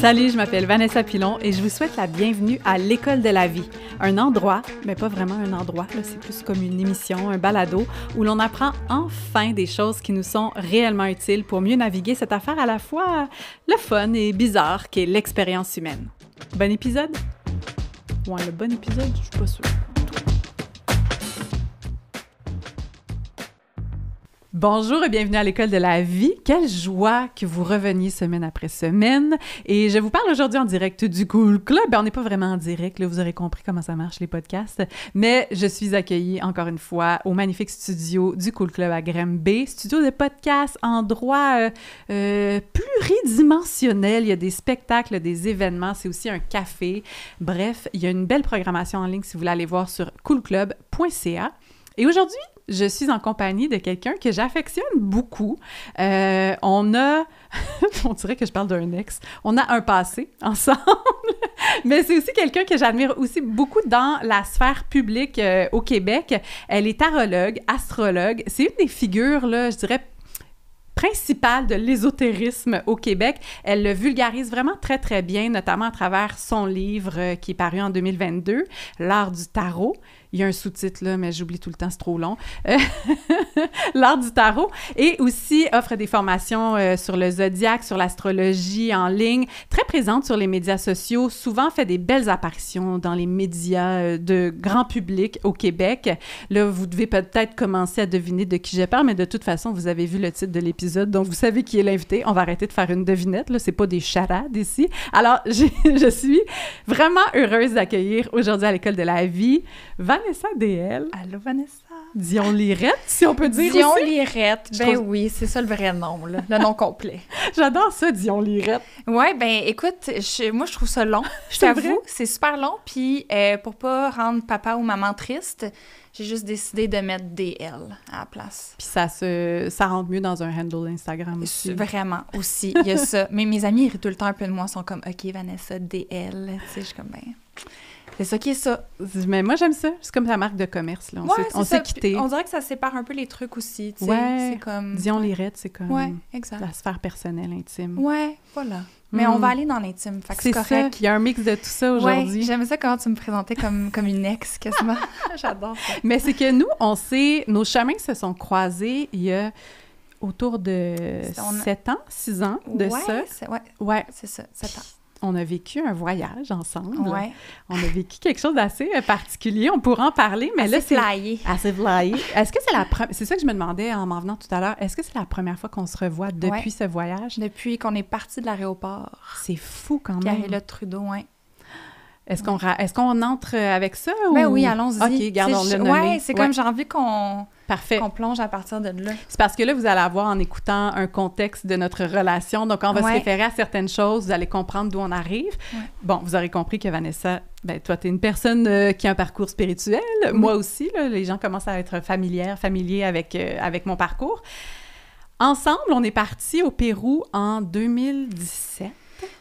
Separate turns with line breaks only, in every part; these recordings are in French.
Salut, je m'appelle Vanessa Pilon et je vous souhaite la bienvenue à l'École de la vie. Un endroit, mais pas vraiment un endroit, là, c'est plus comme une émission, un balado, où l'on apprend enfin des choses qui nous sont réellement utiles pour mieux naviguer cette affaire à la fois le fun et bizarre qu'est l'expérience humaine. Bon épisode? Ouais, le bon épisode, je suis pas sûre. Bonjour et bienvenue à l'École de la vie. Quelle joie que vous reveniez semaine après semaine. Et je vous parle aujourd'hui en direct du Cool Club. On n'est pas vraiment en direct, là, vous aurez compris comment ça marche les podcasts. Mais je suis accueillie encore une fois au magnifique studio du Cool Club à Granby. Studio de podcast, endroit pluridimensionnel. Il y a des spectacles, des événements. C'est aussi un café. Bref, il y a une belle programmation en ligne si vous voulez aller voir sur coolclub.ca. Et aujourd'hui, je suis en compagnie de quelqu'un que j'affectionne beaucoup. On dirait que je parle d'un ex. On a un passé ensemble, mais c'est aussi quelqu'un que j'admire aussi beaucoup dans la sphère publique au Québec. Elle est tarologue, astrologue. C'est une des figures, là, je dirais, principale de l'ésotérisme au Québec. Elle le vulgarise vraiment très, très bien, notamment à travers son livre qui est paru en 2022, « L'art du tarot ». Il y a un sous-titre, là, mais j'oublie tout le temps, c'est trop long. L'art du tarot. Et aussi offre des formations sur le zodiaque, sur l'astrologie en ligne, très présente sur les médias sociaux, souvent fait des belles apparitions dans les médias de grand public au Québec. Là, vous devez peut-être commencer à deviner de qui je parle, mais de toute façon, vous avez vu le titre de l'épisode, donc vous savez qui est l'invité. On va arrêter de faire une devinette, là, c'est pas des charades ici. Alors, je suis vraiment heureuse d'accueillir aujourd'hui à l'École de la vie Vanessa DL.
Allô, Vanessa.
Dion Lirette, si on peut dire
Dion
aussi.
Lirette, oui, c'est ça le vrai nom, là, le nom complet.
J'adore ça, Dion Lirette.
Ouais, ben écoute, moi je trouve ça long, je t'avoue, c'est super long, puis pour pas rendre papa ou maman triste, j'ai juste décidé de mettre DL à la place.
Puis ça rentre mieux dans un handle Instagram aussi.
Vraiment, aussi, il y a ça. Mais mes amis, ils rient tout le temps un peu de moi, sont comme « OK, Vanessa, DL », tu sais, je suis comme « ben... » C'est ça qui est ça.
Mais moi, j'aime ça. C'est comme ta marque de commerce, là. On s'est quitté.
On dirait que ça sépare un peu les trucs aussi, tu sais.
Ouais,
c'est comme...
Dion Lirette, c'est comme
exact.
la sphère personnelle, intime.
Ouais, voilà. Mais on va aller dans l'intime, fait que c'est correct.
Ça, il y a un mix de tout ça aujourd'hui.
Ouais, j'aime ça quand tu me présentais comme une ex, quasiment. J'adore ça.
Mais c'est que nous, nos chemins se sont croisés il y a autour de 7 ans, 6 ans de ça.
Ouais, c'est ça, 7 ans.
On a vécu un voyage ensemble.
Ouais.
On a vécu quelque chose d'assez particulier. On pourra en parler, mais
assez flyé.
Assez flyé. Est-ce que c'est ça que je me demandais en m'en venant tout à l'heure. Est-ce que c'est la première fois qu'on se revoit depuis ce voyage?
Depuis qu'on est parti de l'aéroport.
C'est fou quand même.
Carré Trudeau, oui.
Est-ce qu'on entre avec ça?
Ben oui, allons-y.
OK, gardons-le nommé.
Ouais, c'est comme j'ai envie qu'on plonge à partir de là.
C'est parce que là, vous allez avoir, en écoutant, un contexte de notre relation. Donc, on va se référer à certaines choses. Vous allez comprendre d'où on arrive. Ouais. Bon, vous aurez compris que Vanessa, ben toi, t'es une personne qui a un parcours spirituel. Oui. Moi aussi, là, les gens commencent à être familiers avec mon parcours. Ensemble, on est partis au Pérou en 2017.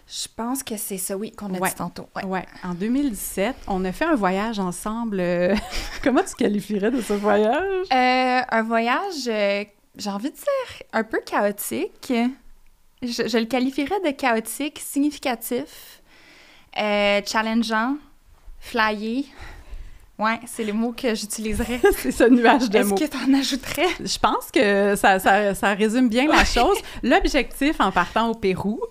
Je pense que c'est ça, oui, qu'on a dit tantôt.
Oui, en 2017, on a fait un voyage ensemble. Comment tu qualifierais de ce voyage?
Un voyage, j'ai envie de dire, un peu chaotique. Je le qualifierais de chaotique, significatif, challengeant, flyé. Ouais, c'est les mots que j'utiliserais.
C'est ce nuage de mots.
Est-ce que tu en ajouterais?
Je pense que ça résume bien la chose. L'objectif, en partant au Pérou,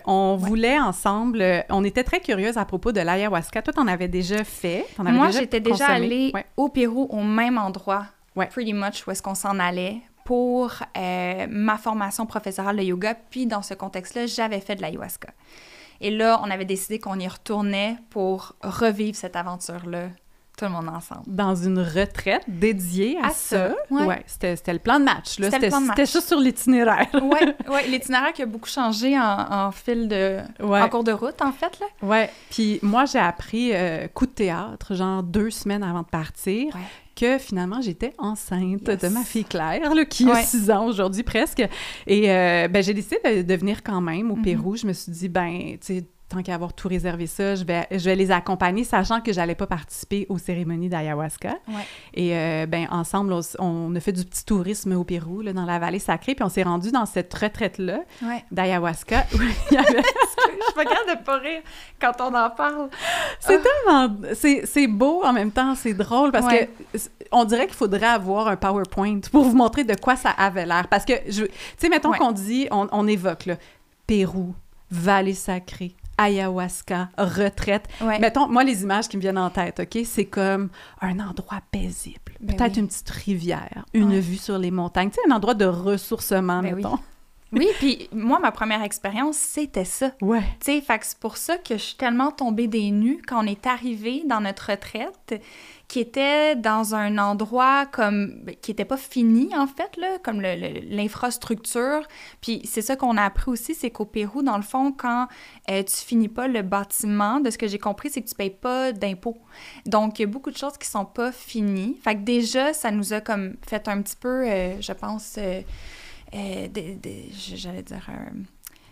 on voulait ensemble... on était très curieuses à propos de l'ayahuasca. Toi, t'en avais déjà fait?
Moi, j'étais déjà allée au Pérou au même endroit, pretty much, où est-ce qu'on s'en allait, pour ma formation professorale de yoga. Puis, dans ce contexte-là, j'avais fait de l'ayahuasca. Et là, on avait décidé qu'on y retournait pour revivre cette aventure-là. Tout le monde ensemble.
Dans une retraite dédiée à ça. Ouais, c'était le plan de match. Là. C'était juste sur l'itinéraire.
Oui, l'itinéraire qui a beaucoup changé en cours de route, en fait.
Oui, puis moi, j'ai appris coup de théâtre, genre 2 semaines avant de partir, que finalement, j'étais enceinte de ma fille Claire, là, qui a 6 ans aujourd'hui presque. Et j'ai décidé de venir quand même au Pérou. Je me suis dit, tu sais, tant qu'à avoir tout réservé ça, je vais les accompagner, sachant que j'allais pas participer aux cérémonies d'ayahuasca. Ouais. Et ensemble, on a fait du petit tourisme au Pérou, là, dans la vallée sacrée, puis on s'est rendu dans cette retraite-là d'ayahuasca. Où il y avait...
Je suis pas capable de pas rire quand on en parle.
C'est tellement... C'est beau, en même temps, c'est drôle, parce que on dirait qu'il faudrait avoir un PowerPoint pour vous montrer de quoi ça avait l'air. Parce que, tu sais, mettons qu'on dit, on évoque, là, Pérou, vallée sacrée, ayahuasca, retraite. Ouais. Mettons, moi, les images qui me viennent en tête, OK, c'est comme un endroit paisible. Peut-être une petite rivière, une vue sur les montagnes. Tu sais, un endroit de ressourcement, mettons.
Oui, puis moi, ma première expérience, c'était ça.
Ouais.
Tu sais, fait que c'est pour ça que je suis tellement tombée des nues quand on est arrivé dans notre retraite, qui était dans un endroit qui était pas fini, en fait, là, comme l'infrastructure. Puis c'est ça qu'on a appris aussi, c'est qu'au Pérou, dans le fond, quand tu finis pas le bâtiment, de ce que j'ai compris, c'est que tu payes pas d'impôts. Donc, il y a beaucoup de choses qui sont pas finies. Fait que déjà, ça nous a comme fait un petit peu, je pense... j'allais dire,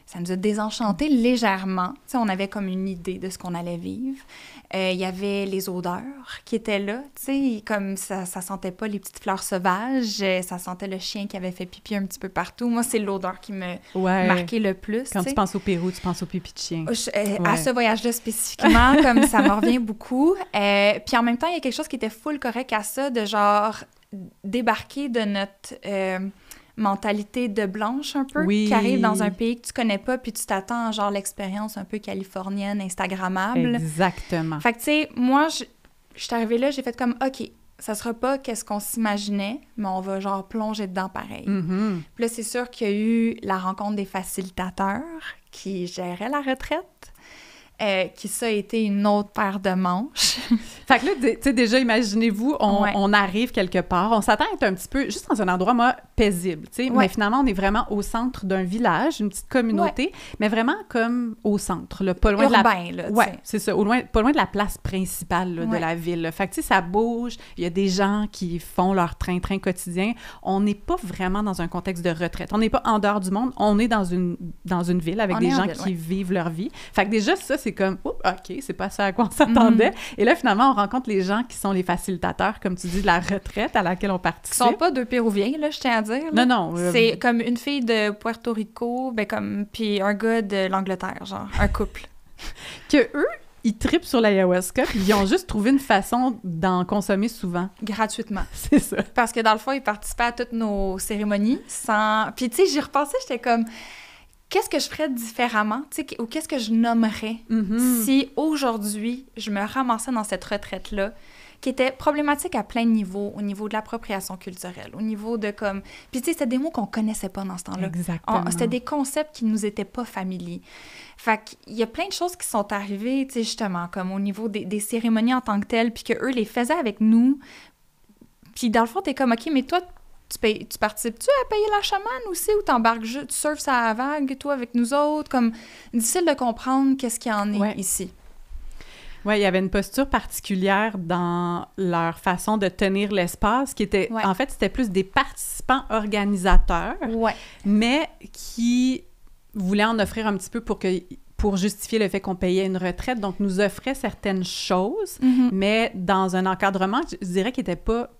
ça nous a désenchanté légèrement. Tu sais, on avait comme une idée de ce qu'on allait vivre. Il y avait les odeurs qui étaient là, tu sais, comme ça sentait pas les petites fleurs sauvages, ça sentait le chien qui avait fait pipi un petit peu partout. Moi, c'est l'odeur qui me marquait le plus.
Quand tu penses au Pérou, tu penses au pipi de chien.
À ce voyage-là spécifiquement, comme ça me revient beaucoup. Puis en même temps, il y a quelque chose qui était full correct à ça, de genre débarquer de notre... mentalité de blanche un peu, qui arrive dans un pays que tu connais pas, puis tu t'attends à genre l'expérience un peu californienne, instagrammable.
Exactement.
Fait que tu sais, moi, je suis arrivée là, j'ai fait comme, OK, ça sera pas qu'est-ce qu'on s'imaginait, mais on va genre plonger dedans pareil.
Mm-hmm.
Puis là, c'est sûr qu'il y a eu la rencontre des facilitateurs qui géraient la retraite. Qui ça a été une autre paire de manches.
Fait que là, tu sais, déjà, imaginez-vous, on arrive quelque part, on s'attend à être un petit peu, juste dans un endroit, paisible, tu sais, mais finalement, on est vraiment au centre d'un village, une petite communauté, mais vraiment comme au centre, là, pas loin
urbain, là,
c'est ça, pas loin de la place principale là, de la ville. Là. Fait que, tu sais, ça bouge, il y a des gens qui font leur train-train quotidien. On n'est pas vraiment dans un contexte de retraite. On n'est pas en dehors du monde, on est dans une ville avec des gens qui vivent leur vie. Fait que déjà, ça, c'est comme, OK, c'est pas ça à quoi on s'attendait. Et là, finalement, on rencontre les gens qui sont les facilitateurs, comme tu dis, de la retraite à laquelle on participe.
Ils sont pas deux Péruviens, là, je tiens à dire.
Là. Non.
C'est comme une fille de Puerto Rico, puis un gars de l'Angleterre, genre, un couple.
Que eux, ils trippent sur l'ayahuasca, puis ils ont juste trouvé une façon d'en consommer souvent.
Gratuitement.
C'est ça.
Parce que dans le fond, ils participaient à toutes nos cérémonies sans... Puis tu sais, j'y repensais, j'étais comme... Qu'est-ce que je ferais différemment, tu sais, ou qu'est-ce que je nommerais si aujourd'hui, je me ramassais dans cette retraite-là, qui était problématique à plein de niveaux, au niveau de l'appropriation culturelle, au niveau de comme... Puis tu sais, c'était des mots qu'on connaissait pas dans ce temps-là.
Exactement.
C'était des concepts qui nous étaient pas familiers. Fait qu'il y a plein de choses qui sont arrivées, tu sais, justement, comme au niveau des cérémonies en tant que telles, puis qu'eux les faisaient avec nous. Puis dans le fond, t'es comme, OK, mais toi, tu participes-tu à payer la chamane aussi, ou t'embarques juste, tu surfes sur la vague, toi, avec nous autres? Comme, difficile de comprendre qu'est-ce qu'il y en est ici.
Oui, il y avait une posture particulière dans leur façon de tenir l'espace, qui était, en fait, c'était plus des participants organisateurs, mais qui voulaient en offrir un petit peu pour justifier le fait qu'on payait une retraite, donc nous offraient certaines choses, mais dans un encadrement, je dirais, qui n'était pas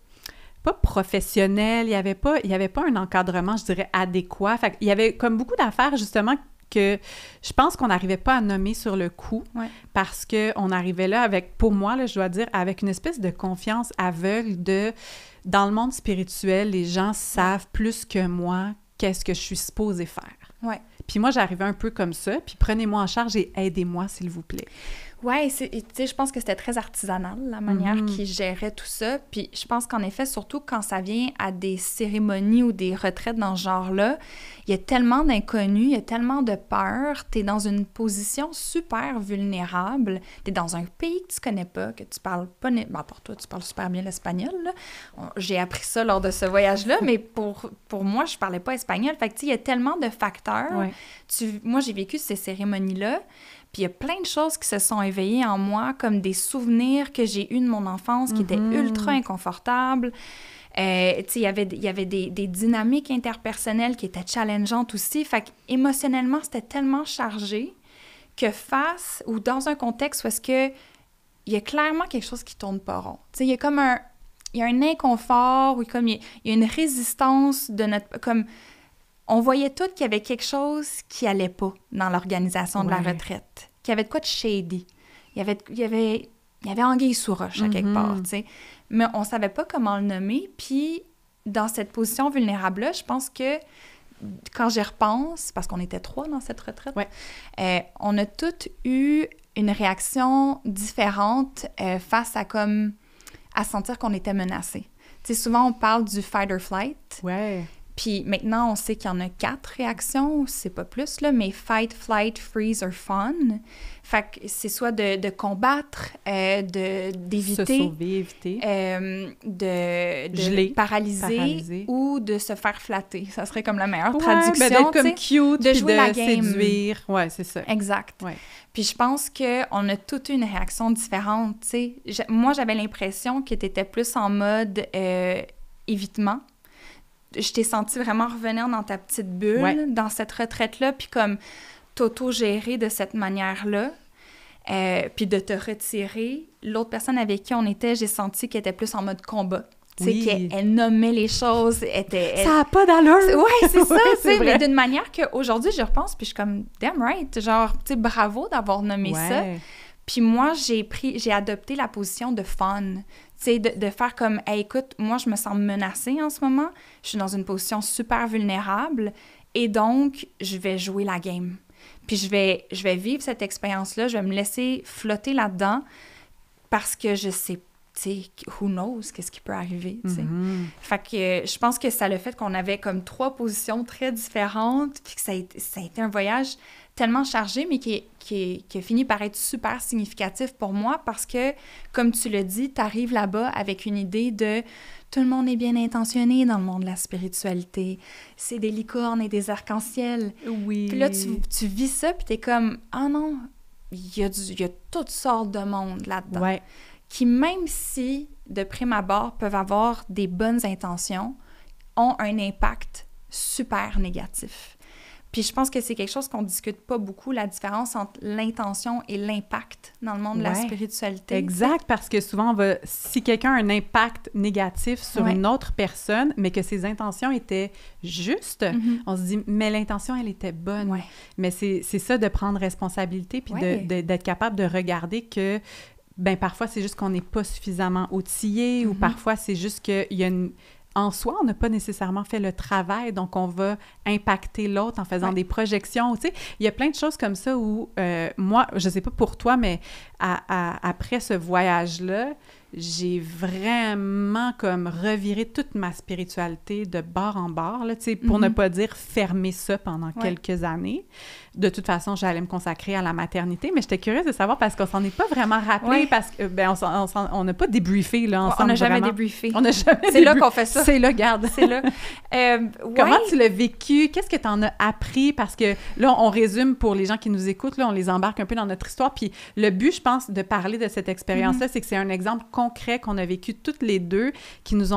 professionnel, il y avait pas un encadrement, je dirais, adéquat. Fait il y avait comme beaucoup d'affaires, justement, que je pense qu'on n'arrivait pas à nommer sur le coup, parce qu'on arrivait là avec, pour moi, là, je dois dire, avec une espèce de confiance aveugle dans le monde spirituel, les gens savent plus que moi qu'est-ce que je suis supposée faire. Puis moi, j'arrivais un peu comme ça, puis prenez-moi en charge et aidez-moi, s'il vous plaît.
Oui, tu sais, je pense que c'était très artisanal, la manière qu'ils géraient tout ça. Puis je pense qu'en effet, surtout quand ça vient à des cérémonies ou des retraites dans ce genre-là, il y a tellement d'inconnus, il y a tellement de peur. T'es dans une position super vulnérable. T'es dans un pays que tu connais pas, que tu parles pas... Bon, pour toi, tu parles super bien l'espagnol, là. J'ai appris ça lors de ce voyage-là, mais pour moi, je parlais pas espagnol. Fait que, tu sais, il y a tellement de facteurs. Moi, j'ai vécu ces cérémonies-là. Puis il y a plein de choses qui se sont éveillées en moi, comme des souvenirs que j'ai eus de mon enfance qui étaient ultra inconfortables. Tu sais, il y avait des dynamiques interpersonnelles qui étaient challengeantes aussi. Fait qu'émotionnellement, c'était tellement chargé que face ou dans un contexte où est-ce que il y a clairement quelque chose qui tourne pas rond. Tu sais, il y a comme il y a un inconfort ou comme il y a une résistance de notre... Comme, on voyait tout qu'il y avait quelque chose qui allait pas dans l'organisation de la retraite. Qu'il y avait de quoi de shady. Il y avait anguille sous roche à quelque part, tu sais. Mais on savait pas comment le nommer. Puis, dans cette position vulnérable-là, je pense que quand j'y repense, parce qu'on était 3 dans cette retraite, on a toutes eu une réaction différente face à sentir qu'on était menacé. Tu sais, souvent, on parle du fight or flight.
Ouais.
Puis maintenant, on sait qu'il y en a 4 réactions, c'est pas plus, là, mais fight, flight, freeze or fawn. Fait que c'est soit de combattre, d'éviter...
Se sauver, éviter.
De
geler,
paralyser ou de se faire flatter. Ça serait comme la meilleure traduction,
ben d'être comme cute,
de jouer la game.
Séduire. Ouais, c'est ça.
Exact.
Ouais.
Puis je pense qu'on a toute une réaction différente, tu sais. Moi, j'avais l'impression que tu étais plus en mode évitement. Je t'ai senti vraiment revenir dans ta petite bulle, dans cette retraite-là, puis comme t'auto-gérer de cette manière-là, puis de te retirer. L'autre personne avec qui on était, j'ai senti qu'elle était plus en mode combat. Tu sais, qu'elle nommait les choses, ça
n'a pas d'allure!
Ouais, c'est ça, tu sais, mais d'une manière qu'aujourd'hui, je repense, puis je suis comme, damn right, genre, tu sais, bravo d'avoir nommé ça. Puis moi, j'ai adopté la position de fun. Tu sais, de faire comme, hey, écoute, moi, je me sens menacée en ce moment. Je suis dans une position super vulnérable. Et donc, je vais jouer la game. Puis je vais vivre cette expérience-là. Je vais me laisser flotter là-dedans parce que je sais, tu sais, who knows, qu'est-ce qui peut arriver, tu sais. Fait que je pense que ça le fait qu'on avait comme 3 positions très différentes. Puis que ça a été un voyage tellement chargé, mais qui a fini par être super significatif pour moi parce que, comme tu le dis, tu arrives là-bas avec une idée de tout le monde est bien intentionné dans le monde de la spiritualité. C'est des licornes et des arcs-en-ciel.
Oui.
Puis là, tu vis ça, puis t'es comme, ah non, il y a toutes sortes de monde là-dedans.
Ouais.
Qui, même si, de prime abord, peuvent avoir des bonnes intentions, ont un impact super négatif. Puis je pense que c'est quelque chose qu'on discute pas beaucoup, la différence entre l'intention et l'impact dans le monde de la spiritualité.
Exact, parce que souvent, si quelqu'un a un impact négatif sur une autre personne, mais que ses intentions étaient justes, on se dit, mais l'intention, elle était bonne. Ouais. Mais c'est ça, de prendre responsabilité, puis d'être capable de regarder que, ben parfois, c'est juste qu'on n'est pas suffisamment outillé, ou parfois, c'est juste qu'il y a une... En soi, on n'a pas nécessairement fait le travail, donc on va impacter l'autre en faisant des projections. Tu sais, il y a plein de choses comme ça où, moi, je ne sais pas pour toi, mais après ce voyage-là, j'ai vraiment comme reviré toute ma spiritualité de bord en bord, là, tu sais, pour ne pas dire fermer ça pendant quelques années. De toute façon, j'allais me consacrer à la maternité, mais j'étais curieuse de savoir parce qu'on s'en est pas vraiment rappelé, parce que, ben, on n'a pas débriefé, là, ensemble.
On n'a jamais débriefé.
On n'a jamais
C'est là qu'on fait ça.
C'est là, garde.
C'est là.
Comment tu l'as vécu? Qu'est-ce que tu en as appris? Parce que là, on résume pour les gens qui nous écoutent, là, on les embarque un peu dans notre histoire, puis le but, je pense, de parler de cette expérience-là, c'est que c'est un exemple concret qu'on a vécu toutes les deux, qui nous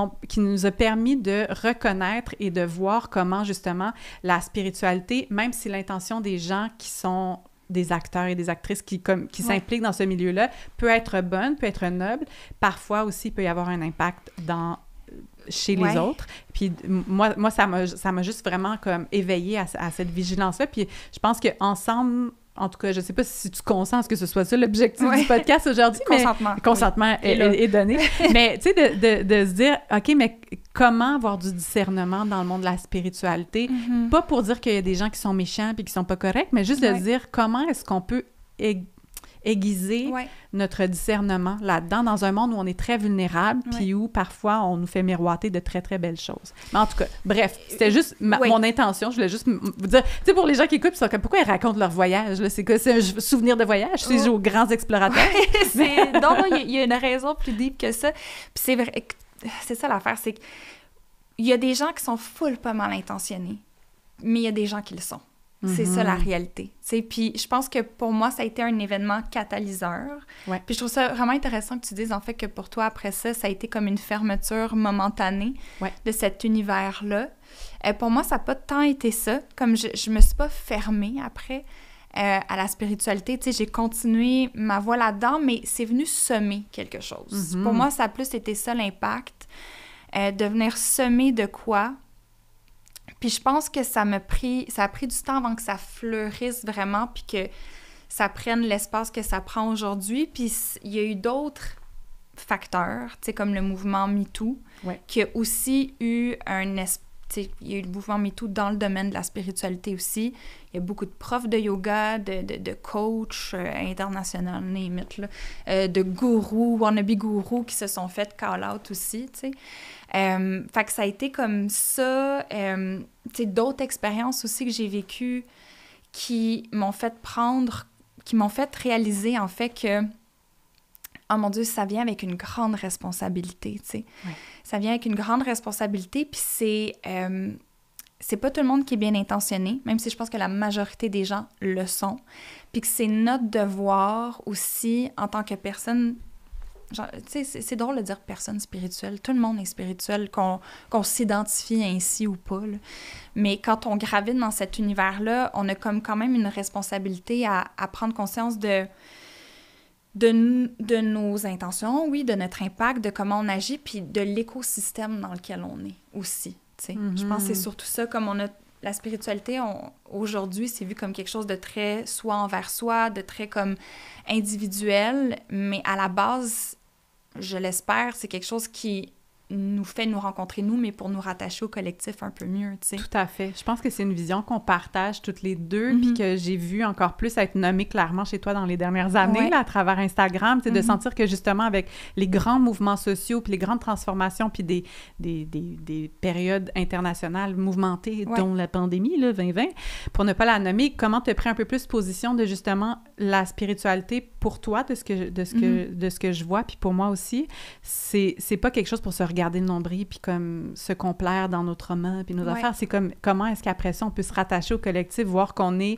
a permis de reconnaître et de voir comment, justement, la spiritualité, même si l'intention des gens qui sont des acteurs et des actrices qui s'impliquent dans ce milieu-là, peut être bonne, peut être noble, parfois aussi, il peut y avoir un impact chez les autres. Puis moi ça m'a juste vraiment comme éveillée à cette vigilance-là. Puis je pense qu'ensemble, en tout cas, je sais pas si tu consens à ce que ce soit ça l'objectif du podcast aujourd'hui, mais consentement est donné. Mais tu sais, de se dire, OK, mais comment avoir du discernement dans le monde de la spiritualité? Pas pour dire qu'il y a des gens qui sont méchants puis qui sont pas corrects, mais juste de se dire comment est-ce qu'on peut aiguiser notre discernement là-dedans, dans un monde où on est très vulnérable, puis où parfois on nous fait miroiter de très, très belles choses. Mais en tout cas, bref, c'était juste mon intention. Je voulais juste vous dire, tu sais, pour les gens qui écoutent, ils sont comme, pourquoi ils racontent leur voyage? Là? C'est quoi? C'est un souvenir de voyage? C'est aux grands explorateurs?
Non, il y a une raison plus deep que ça. Puis c'est vrai, c'est ça l'affaire, c'est qu'il y a des gens qui sont full pas mal intentionnés, mais il y a des gens qui le sont. C'est ça la réalité. Puis je pense que pour moi, ça a été un événement catalyseur. Puis je trouve ça vraiment intéressant que tu dises en fait que pour toi, après ça, ça a été comme une fermeture momentanée de cet univers-là. Pour moi, ça n'a pas tant été ça. Comme je me suis pas fermée après. à la spiritualité. Tu sais, j'ai continué ma voie là-dedans, mais c'est venu semer quelque chose. Pour moi, ça a plus été ça l'impact, de venir semer de quoi. Puis je pense que ça a pris du temps avant que ça fleurisse vraiment, puis que ça prenne l'espace que ça prend aujourd'hui. Puis il y a eu d'autres facteurs, tu sais, comme le mouvement MeToo, qui a aussi eu il y a eu le mouvement MeToo dans le domaine de la spiritualité aussi. Il y a beaucoup de profs de yoga, de coachs internationaux, name it, là, de gourous, wannabe gourous qui se sont fait call-out aussi, tu sais. Fait que ça a été comme ça. Tu sais, d'autres expériences aussi que j'ai vécues qui m'ont fait réaliser, en fait, que oh mon Dieu, ça vient avec une grande responsabilité, tu sais. Ouais. Ça vient avec une grande responsabilité, puis c'est pas tout le monde qui est bien intentionné, même si je pense que la majorité des gens le sont, puis que c'est notre devoir aussi, en tant que personne, genre, tu sais, c'est drôle de dire personne spirituelle, tout le monde est spirituel, qu'on s'identifie ainsi ou pas, là. Mais quand on gravite dans cet univers-là, on a comme quand même une responsabilité à prendre conscience de nos intentions, oui, de notre impact, de comment on agit, puis de l'écosystème dans lequel on est aussi, tu sais. Je pense que c'est surtout ça, comme on a la spiritualité, aujourd'hui, c'est vu comme quelque chose de très soi envers soi, de très comme individuel, mais à la base, je l'espère, c'est quelque chose qui nous fait nous rencontrer nous, mais pour nous rattacher au collectif un peu mieux, tu sais.
Tout à fait. Je pense que c'est une vision qu'on partage toutes les deux, puis que j'ai vu encore plus être nommée clairement chez toi dans les dernières années, là, à travers Instagram, c'est de sentir que justement avec les grands mouvements sociaux, puis les grandes transformations, puis des périodes internationales mouvementées, dont la pandémie, là, 2020, pour ne pas la nommer, comment tu as pris un peu plus position de justement la spiritualité pour toi, de ce que je vois, puis pour moi aussi, c'est pas quelque chose pour se regarder le nombril puis comme se complaire dans notre roman puis nos affaires. C'est comme comment est-ce qu'après ça, on peut se rattacher au collectif, voir qu'on est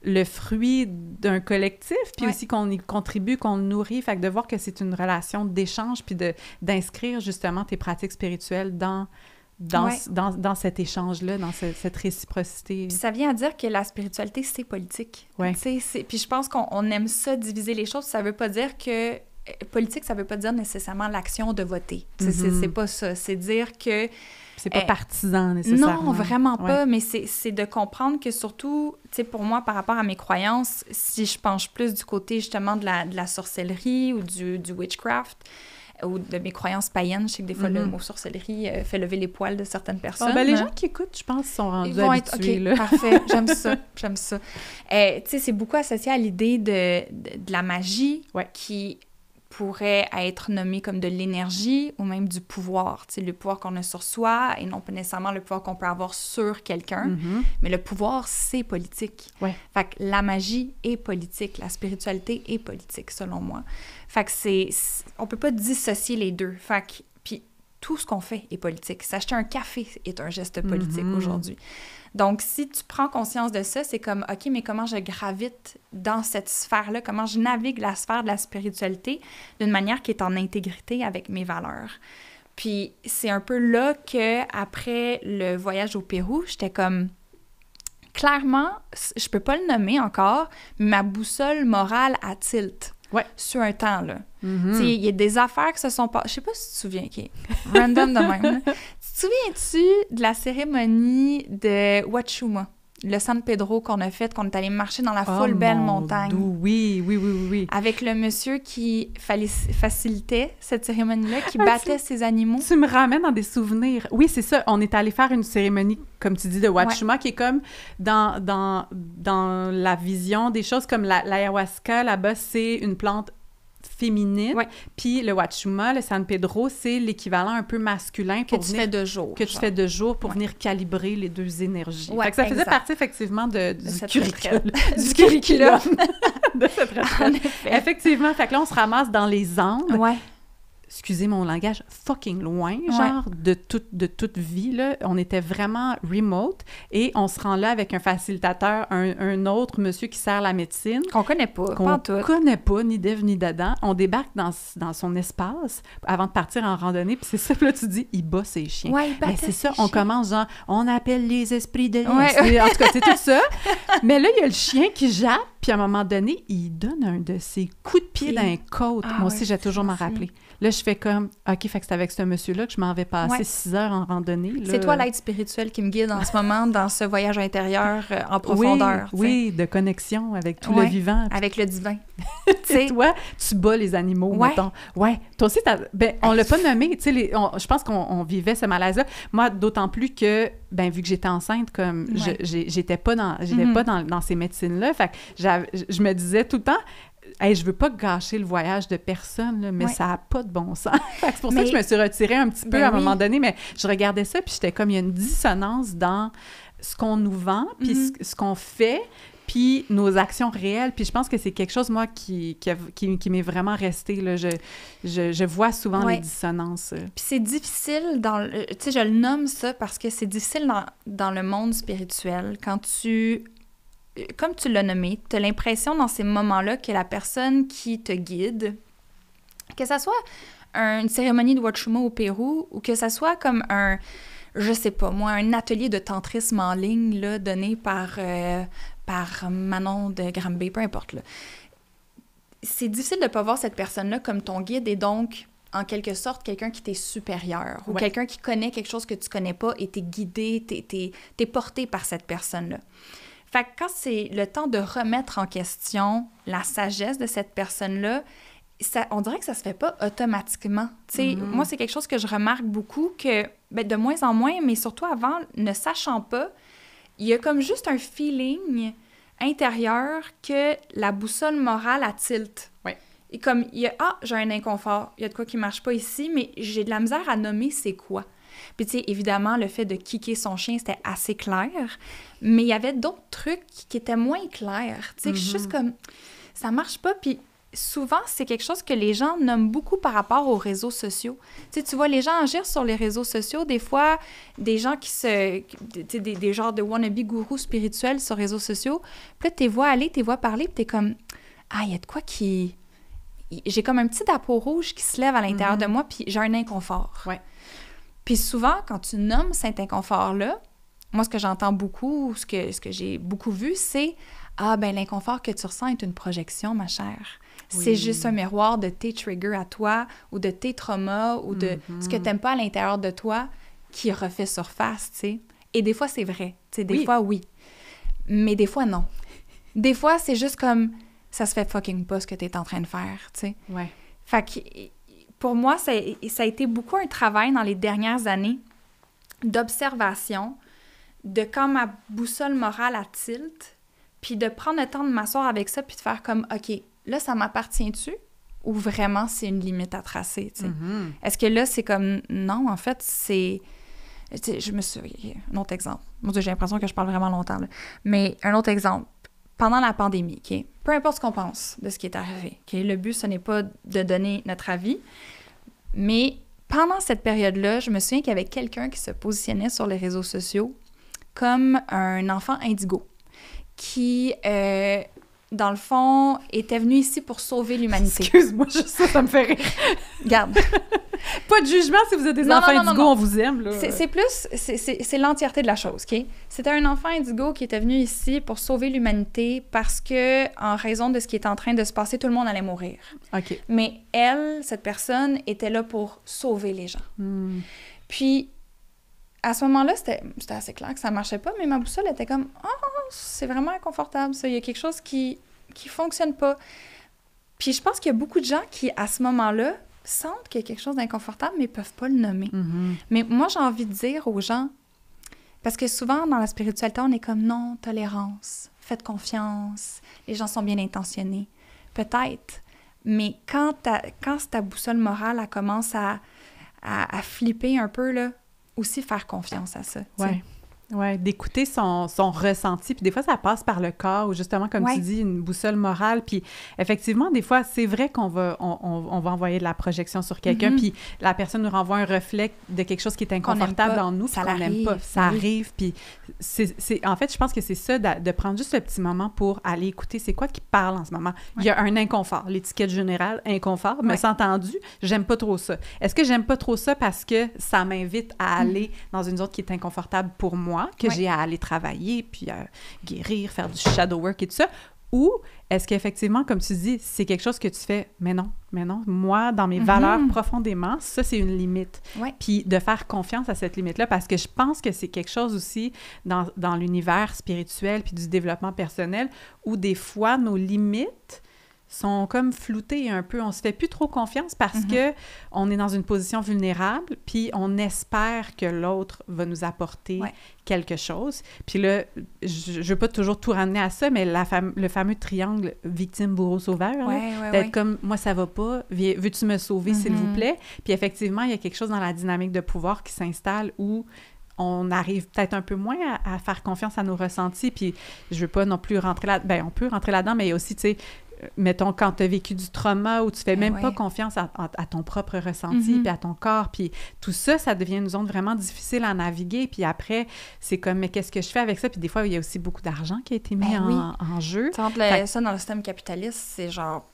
le fruit d'un collectif, puis aussi qu'on y contribue, qu'on le nourrit. Fait que de voir que c'est une relation d'échange puis d'inscrire justement tes pratiques spirituelles dans cet échange-là, dans cette réciprocité.
Puis ça vient à dire que la spiritualité, c'est politique. Puis je pense qu'on aime ça, diviser les choses. Ça veut pas dire que politique, ça veut pas dire nécessairement l'action de voter. C'est pas ça. C'est dire que...
C'est pas partisan, nécessairement.
Non, vraiment pas, mais c'est de comprendre que surtout, tu sais, pour moi, par rapport à mes croyances, si je penche plus du côté, justement, de la sorcellerie ou du witchcraft, ou de mes croyances païennes, je sais que des fois, le mot sorcellerie fait lever les poils de certaines personnes.
Les gens qui écoutent, je pense, sont rendus habitués.
OK, parfait, j'aime ça. Tu sais, c'est beaucoup associé à l'idée de la magie qui pourrait être nommé comme de l'énergie ou même du pouvoir, tu sais, le pouvoir qu'on a sur soi et non pas nécessairement le pouvoir qu'on peut avoir sur quelqu'un, mais le pouvoir, c'est politique. Fait que la magie est politique, la spiritualité est politique, selon moi. Fait que on peut pas dissocier les deux. Fait que, puis tout ce qu'on fait est politique. S'acheter un café est un geste politique aujourd'hui. Donc, si tu prends conscience de ça, c'est comme, OK, mais comment je gravite dans cette sphère-là? Comment je navigue la sphère de la spiritualité d'une manière qui est en intégrité avec mes valeurs? Puis, c'est un peu là qu'après le voyage au Pérou, j'étais comme, clairement, je peux pas le nommer encore, mais ma boussole morale à tilt. Sur un temps, là. Il y a des affaires qui se sont passées. Je sais pas si tu te souviens, OK, random de même. Là. Tu te souviens-tu de la cérémonie de Huachuma, le San Pedro qu'on a fait, qu'on est allé marcher dans la foule belle montagne?
Oui.
Avec le monsieur qui facilitait cette cérémonie-là, qui battait ses animaux.
Tu me ramènes dans des souvenirs. Oui, c'est ça. On est allé faire une cérémonie, comme tu dis, de Huachuma, qui est comme dans la vision des choses, comme l'ayahuasca, là-bas, c'est une plante féminine. Puis le Huachuma, le San Pedro, c'est l'équivalent un peu masculin
que tu fais de jour.
Que tu fais de jour pour venir calibrer les deux énergies. Fait que ça faisait partie, effectivement, du curriculum de cette retraite. Effectivement. Fait que là, on se ramasse dans les Andes. excusez mon langage, fucking loin, genre, de toute vie, là. On était vraiment remote et on se rend là avec un facilitateur, un autre monsieur qui sert la médecine.
Qu'on connaît pas,
qu'on connaît pas, ni d'Ève ni d'Adam. On débarque dans son espace avant de partir en randonnée, puis c'est ça, puis là, tu dis, il bat ses chiens.
Ouais, il bat
c'est ça, on commence genre, on appelle les esprits de l'Est.
Ouais.
En tout cas, c'est tout ça. Mais là, il y a le chien qui jappe, puis à un moment donné, il donne un de ses coups de pied dans les côtes. Moi aussi, j'ai toujours m'en rappelé. Là, je fais comme, OK, fait que c'est avec ce monsieur-là que je m'en vais passer 6 heures en randonnée. Là.
C'est toi l'aide spirituelle qui me guide en ce moment dans ce voyage intérieur en profondeur.
Oui, de connexion avec tout le vivant.
Avec le divin.
Et toi, tu bats les animaux, mettons. Ouais, toi aussi, on l'a pas nommé, tu sais, je pense qu'on vivait ce malaise-là. Moi, d'autant plus que, vu que j'étais enceinte, comme, j'étais pas dans ces médecines-là, fait que je me disais tout le temps, hey, je veux pas gâcher le voyage de personne, là, mais ça n'a pas de bon sens. C'est pour ça que je me suis retirée un petit peu à un moment donné, mais je regardais ça, puis j'étais comme, il y a une dissonance dans ce qu'on nous vend, puis ce qu'on fait, puis nos actions réelles. Puis je pense que c'est quelque chose, moi, qui m'est vraiment resté, là. Je vois souvent les dissonances.
Puis c'est difficile tu sais, je le nomme ça parce que c'est difficile dans le monde spirituel, quand comme tu l'as nommé, tu as l'impression dans ces moments-là que la personne qui te guide, que ça soit une cérémonie de Wachuma au Pérou ou que ça soit comme je sais pas moi, un atelier de tantrisme en ligne là, donné par Manon de Granby, peu importe. Là. C'est difficile de ne pas voir cette personne-là comme ton guide et donc, en quelque sorte, quelqu'un qui t'est supérieur ou quelqu'un qui connaît quelque chose que tu connais pas et t'es guidé, t'es porté par cette personne-là. Fait que quand c'est le temps de remettre en question la sagesse de cette personne-là, on dirait que ça se fait pas automatiquement. Tu sais, moi, c'est quelque chose que je remarque beaucoup, que de moins en moins, mais surtout avant, ne sachant pas, il y a comme juste un feeling intérieur que la boussole morale, elle tilt.
Ouais.
Et comme, j'ai un inconfort, il y a de quoi qui marche pas ici, mais j'ai de la misère à nommer c'est quoi. Puis, tu sais, évidemment, le fait de kicker son chien, c'était assez clair, mais il y avait d'autres trucs qui étaient moins clairs. Tu sais, juste comme, ça marche pas. Puis, souvent, c'est quelque chose que les gens nomment beaucoup par rapport aux réseaux sociaux. Tu sais, tu vois les gens agir sur les réseaux sociaux, des fois, des gens tu sais, des genres de wannabe gourous spirituels sur les réseaux sociaux, puis là, t'es vois aller, t'es vois parler, puis t'es comme, il y a de quoi qui... J'ai comme un petit drapeau rouge qui se lève à l'intérieur de moi, puis j'ai un inconfort.
Ouais.
Puis souvent, quand tu nommes cet inconfort-là, moi, ce que j'entends beaucoup, ce que j'ai beaucoup vu, c'est « l'inconfort que tu ressens est une projection, ma chère. Oui. C'est juste un miroir de tes triggers à toi ou de tes traumas ou de ce que tu n'aimes pas à l'intérieur de toi qui refait surface, tu sais. Et des fois, c'est vrai. Tu sais, des fois, oui. Mais des fois, non. Des fois, c'est juste comme « ça se fait fucking pas ce que tu es en train de faire, tu sais. »
Ouais.
Fait que... Pour moi, ça a été beaucoup un travail dans les dernières années d'observation, de quand ma boussole morale a tilt, puis de prendre le temps de m'asseoir avec ça, puis de faire comme, OK, là, ça m'appartient-tu? Ou vraiment, c'est une limite à tracer, tu sais? Est-ce que là, c'est comme, non, en fait, c'est... Tu sais, je me suis... Un autre exemple. Mon Dieu, j'ai l'impression que je parle vraiment longtemps, là. Mais un autre exemple. Pendant la pandémie, OK? Peu importe ce qu'on pense de ce qui est arrivé, OK? Le but, ce n'est pas de donner notre avis, mais pendant cette période-là, je me souviens qu'il y avait quelqu'un qui se positionnait sur les réseaux sociaux comme un enfant indigo qui, dans le fond, était venu ici pour sauver l'humanité.
Excuse-moi, juste ça me fait rire.
Regarde.
Pas de jugement si vous êtes des enfants indigo, on vous aime, là.
C'est l'entièreté de la chose, OK? C'était un enfant indigo qui était venu ici pour sauver l'humanité parce que, en raison de ce qui était en train de se passer, tout le monde allait mourir.
OK.
Mais elle, cette personne, était là pour sauver les gens. Puis, à ce moment-là, c'était assez clair que ça marchait pas, mais ma boussole était comme « Oh, c'est vraiment inconfortable, ça. Il y a quelque chose qui fonctionne pas. » Puis je pense qu'il y a beaucoup de gens qui, à ce moment-là, sentent qu'il y a quelque chose d'inconfortable, mais ne peuvent pas le nommer. Mais moi, j'ai envie de dire aux gens, parce que souvent, dans la spiritualité, on est comme « Non, tolérance, faites confiance, les gens sont bien intentionnés. » Peut-être, mais quand ta boussole morale, elle commence à flipper un peu, là, aussi faire confiance à ça.
Ouais. Oui, d'écouter son ressenti. Puis des fois, ça passe par le corps, ou justement, comme tu dis, une boussole morale. Puis effectivement, des fois, c'est vrai qu'on va, on va envoyer de la projection sur quelqu'un, puis la personne nous renvoie un reflet de quelque chose qui est inconfortable en nous, puis qu'on n'aime pas. Ça arrive, puis en fait, je pense que c'est ça, de prendre juste le petit moment pour aller écouter c'est quoi qui parle en ce moment. Il y a un inconfort. L'étiquette générale, inconfort, mais c'est entendu, j'aime pas trop ça. Est-ce que j'aime pas trop ça parce que ça m'invite à aller dans une zone qui est inconfortable pour moi, que j'ai à aller travailler, puis à guérir, faire du shadow work et tout ça? Ou est-ce qu'effectivement, comme tu dis, c'est quelque chose que tu fais, mais non, moi, dans mes valeurs profondément, ça, c'est une limite. Puis de faire confiance à cette limite-là, parce que je pense que c'est quelque chose aussi dans l'univers spirituel puis du développement personnel, où des fois, nos limites sont comme floutées un peu. On se fait plus trop confiance parce que on est dans une position vulnérable, puis on espère que l'autre va nous apporter quelque chose. Puis là, je veux pas toujours tout ramener à ça, mais le fameux triangle victime, bourreau, sauveur, d'être comme « moi, ça va pas, veux-tu me sauver, s'il vous plaît? » Puis effectivement, il y a quelque chose dans la dynamique de pouvoir qui s'installe où on arrive peut-être un peu moins à faire confiance à nos ressentis, puis je veux pas non plus rentrer là... Bien, on peut rentrer là-dedans, mais il y a aussi, tu sais, mettons, quand tu as vécu du trauma où tu fais même pas confiance à ton propre ressenti, puis à ton corps, puis tout ça, ça devient une zone vraiment difficile à naviguer, puis après, c'est comme, mais qu'est-ce que je fais avec ça? Puis des fois, il y a aussi beaucoup d'argent qui a été mis en jeu.
Ça, dans le système capitaliste, c'est genre...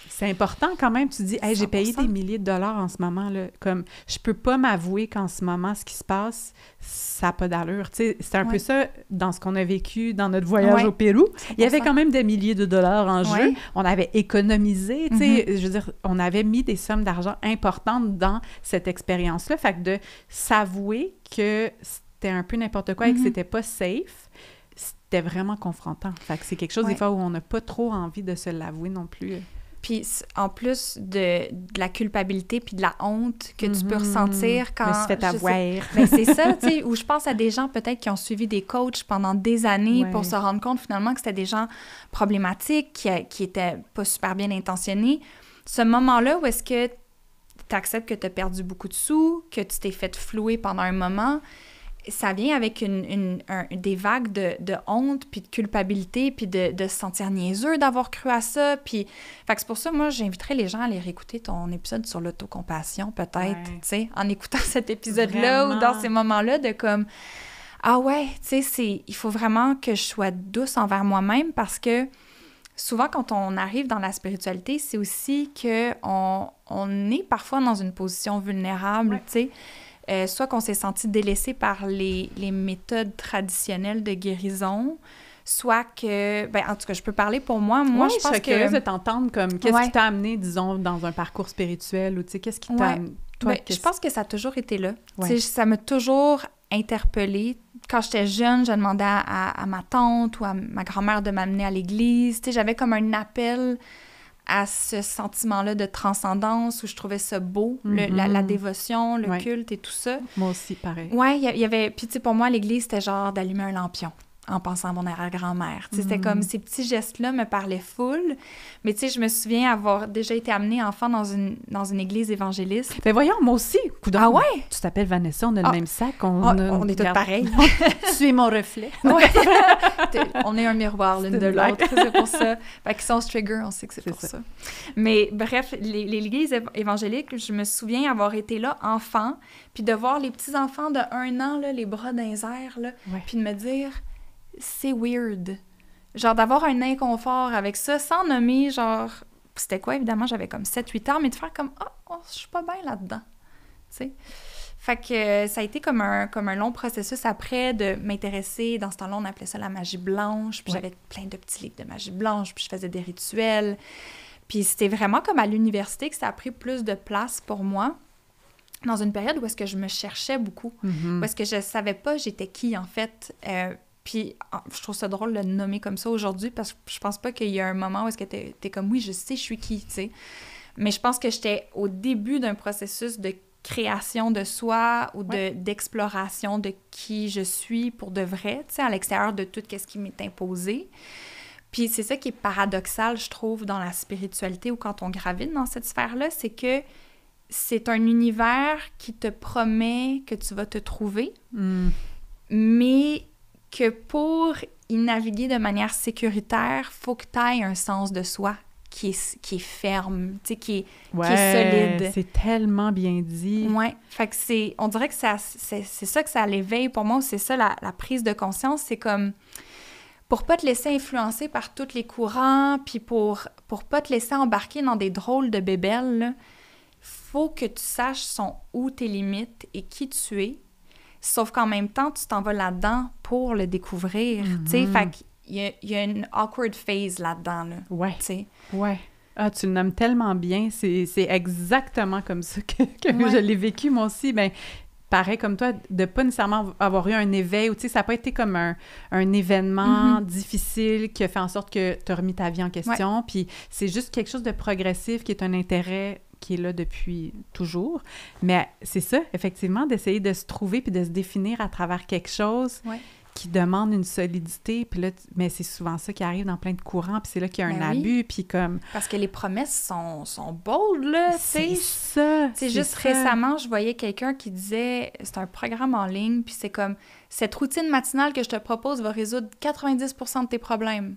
C'est important quand même, tu dis, hey, j'ai payé des milliers de dollars en ce moment, là. Comme, je peux pas m'avouer qu'en ce moment, ce qui se passe, ça n'a pas d'allure. Tu sais, c'est un peu ça dans ce qu'on a vécu dans notre voyage au Pérou. Il y avait quand même des milliers de dollars en jeu. On avait économisé, tu sais, je veux dire, on avait mis des sommes d'argent importantes dans cette expérience-là. Fait que de s'avouer que c'était un peu n'importe quoi et que c'était pas safe, c'était vraiment confrontant. Fait que c'est quelque chose, des fois, où on n'a pas trop envie de se l'avouer non plus.
Puis en plus de la culpabilité puis de la honte que tu peux ressentir quand...
Je me suis fait avoir.
Ben c'est ça, tu sais, où je pense à des gens peut-être qui ont suivi des coachs pendant des années pour se rendre compte finalement que c'était des gens problématiques, qui étaient pas super bien intentionnés. Ce moment-là où est-ce que tu acceptes que tu as perdu beaucoup de sous, que tu t'es fait flouer pendant un moment... Ça vient avec des vagues de honte, puis de culpabilité, puis de se sentir niaiseux d'avoir cru à ça. Puis, fait que c'est pour ça, moi, j'inviterais les gens à aller réécouter ton épisode sur l'autocompassion, peut-être, tu sais, en écoutant cet épisode-là ou dans ces moments-là, de comme, ah ouais, tu sais, il faut vraiment que je sois douce envers moi-même, parce que souvent, quand on arrive dans la spiritualité, c'est aussi qu'on est parfois dans une position vulnérable, tu sais. Soit qu'on s'est senti délaissé par les méthodes traditionnelles de guérison, soit que... Ben, en tout cas, je peux parler pour moi. Moi, je pense que...
Je serais curieuse de t'entendre comme... Qu'est-ce qui t'a amené, disons, dans un parcours spirituel, ou tu sais, qu'est-ce qui t'a... Toi,
je pense que ça a toujours été là. Ça m'a toujours interpellée. Quand j'étais jeune, je demandais à ma tante ou à ma grand-mère de m'amener à l'église. Tu sais, j'avais comme un appel à ce sentiment-là de transcendance où je trouvais ça beau, la dévotion, le culte et tout ça.
Moi aussi, pareil.
Ouais, il y avait... Puis tu sais, pour moi, l'église, c'était genre d'allumer un lampion en pensant à mon arrière-grand-mère. Tu sais, c'était comme ces petits gestes-là me parlaient full. Mais tu sais, je me souviens avoir déjà été amenée enfant dans une église évangéliste.
Ben voyons, moi aussi. Coudonc,
ah ouais?
Tu t'appelles Vanessa, on a le même sac.
On est toutes pareilles.
Tu es mon reflet.
On est un miroir l'une de l'autre, c'est pour ça. Fait qu'ils sont trigger, on sait que c'est pour ça. Mais bref, l'église évangélique, je me souviens avoir été là enfant, puis de voir les petits-enfants de 1 an, là, les bras dans les airs, là, puis de me dire... C'est weird. Genre, d'avoir un inconfort avec ça, sans nommer, genre... C'était quoi, évidemment? J'avais comme 7-8 ans, mais de faire comme « Ah, je suis pas bien là-dedans. » Tu sais? Fait que ça a été comme un long processus après de m'intéresser. Dans ce temps-là, on appelait ça la magie blanche. Puis j'avais plein de petits livres de magie blanche. Puis je faisais des rituels. Puis c'était vraiment comme à l'université que ça a pris plus de place pour moi. Dans une période où est-ce que je me cherchais beaucoup. Où est-ce que je savais pas j'étais qui, en fait. Puis je trouve ça drôle de le nommer comme ça aujourd'hui parce que je pense pas qu'il y a un moment où est-ce que t'es comme « Oui, je sais, je suis qui », tu sais. Mais je pense que j'étais au début d'un processus de création de soi ou d'exploration de qui je suis pour de vrai, tu sais, à l'extérieur de tout ce qui m'est imposé. Puis c'est ça qui est paradoxal, je trouve, dans la spiritualité ou quand on gravite dans cette sphère-là, c'est que c'est un univers qui te promet que tu vas te trouver, mais que pour y naviguer de manière sécuritaire, il faut que tu aies un sens de soi qui est ferme, tu sais, qui est solide.
C'est tellement bien dit.
Ouais, fait que on dirait que c'est ça que ça l'éveille pour moi, c'est ça la prise de conscience, c'est comme pour pas te laisser influencer par tous les courants, puis pour pas te laisser embarquer dans des drôles de bébelles, là, faut que tu saches où tes limites et qui tu es, sauf qu'en même temps, tu t'en vas là-dedans pour le découvrir, tu sais, fait qu'il y a une awkward phase là-dedans, là,
ouais,
tu sais.
Ouais. Ah, tu le nommes tellement bien, c'est exactement comme ça que je l'ai vécu, moi aussi, ben pareil comme toi, de pas nécessairement avoir eu un éveil, ou tu sais, ça n'a pas été comme un événement difficile qui a fait en sorte que tu as remis ta vie en question, puis c'est juste quelque chose de progressif qui est un intérêt qui est là depuis toujours. Mais c'est ça, effectivement, d'essayer de se trouver puis de se définir à travers quelque chose qui demande une solidité. Puis là, mais c'est souvent ça qui arrive dans plein de courants, puis c'est là qu'il y a un abus, puis comme...
Parce que les promesses sont bold, là, tu sais.
C'est ça!
C'est juste récemment, je voyais quelqu'un qui disait, c'est un programme en ligne, puis c'est comme, cette routine matinale que je te propose va résoudre 90% de tes problèmes.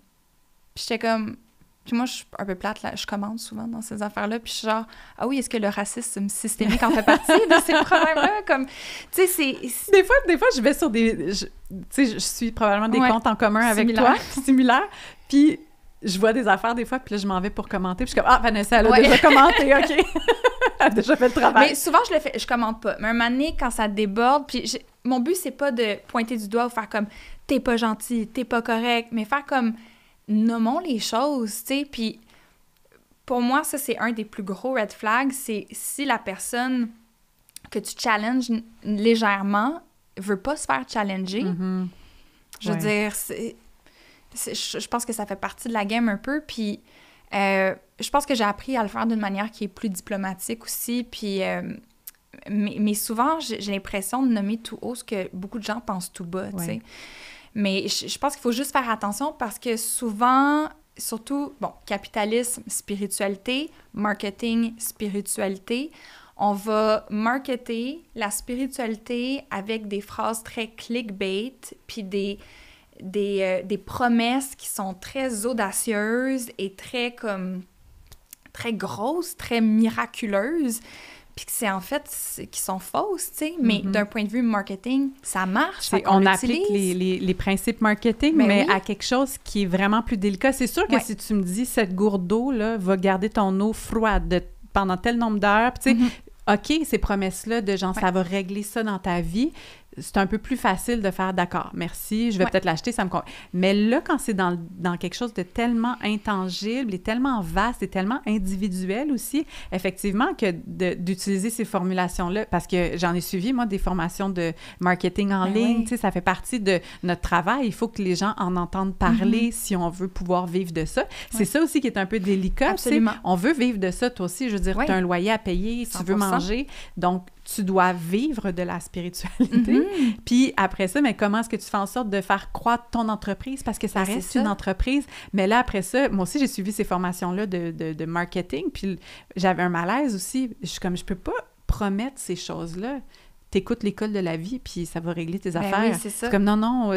Puis j'étais comme... Puis moi, je suis un peu plate, là, je commande souvent dans ces affaires-là, puis je suis genre, ah oui, est-ce que le racisme systémique en fait partie de ces problèmes-là? Comme, tu sais, c'est... Des fois, je vais sur des... Tu sais, je suis probablement des comptes en commun avec toi, similaires, puis je vois des affaires des fois, puis là, je m'en vais pour commenter, puis je suis comme, ah, Vanessa, elle a déjà commenté, OK! Elle a déjà fait le travail. Mais souvent, je commente pas. Mais un moment donné, quand ça déborde, puis mon but, c'est pas de pointer du doigt ou faire comme, t'es pas gentil, t'es pas correct, mais faire comme... Nommons les choses, tu sais, puis pour moi, ça, c'est un des plus gros red flags, c'est si la personne que tu challenges légèrement veut pas se faire challenger, je veux dire, je pense que ça fait partie de la game un peu, puis je pense que j'ai appris à le faire d'une manière qui est plus diplomatique aussi, puis... mais souvent, j'ai l'impression de nommer tout haut ce que beaucoup de gens pensent tout bas, tu sais. Mais je pense qu'il faut juste faire attention parce que souvent, surtout, capitalisme, spiritualité, marketing, spiritualité, on va marketer la spiritualité avec des phrases très clickbait, puis des promesses qui sont très audacieuses et très grosses, très miraculeuses. Puis que c'est en fait qui sont fausses, tu sais, mais d'un point de vue marketing, ça marche.
On applique les principes marketing, mais à quelque chose qui est vraiment plus délicat. C'est sûr que si tu me dis cette gourde d'eau-là va garder ton eau froide pendant tel nombre d'heures, tu sais, OK, ces promesses-là de genre ça va régler ça dans ta vie, c'est un peu plus facile de faire d'accord, merci, je vais peut-être l'acheter, ça me convient. Mais là, quand c'est dans quelque chose de tellement intangible et tellement vaste et tellement individuel aussi, effectivement, que d'utiliser ces formulations-là, parce que j'en ai suivi, moi, des formations de marketing en ligne, tu sais, ça fait partie de notre travail. Il faut que les gens en entendent parler si on veut pouvoir vivre de ça. C'est ça aussi qui est un peu délicat.
Absolument.
On veut vivre de ça, toi aussi. Je veux dire, tu as un loyer à payer, tu veux manger. Donc, tu dois vivre de la spiritualité. Puis après ça, mais comment est-ce que tu fais en sorte de faire croître ton entreprise? Parce que ça reste une entreprise. Mais là, après ça, moi aussi, j'ai suivi ces formations-là de marketing. Puis j'avais un malaise aussi. Je suis comme, je peux pas promettre ces choses-là. T'écoutes l'école de la vie, puis ça va régler tes affaires.
Oui, c'est ça.
C'est comme, non,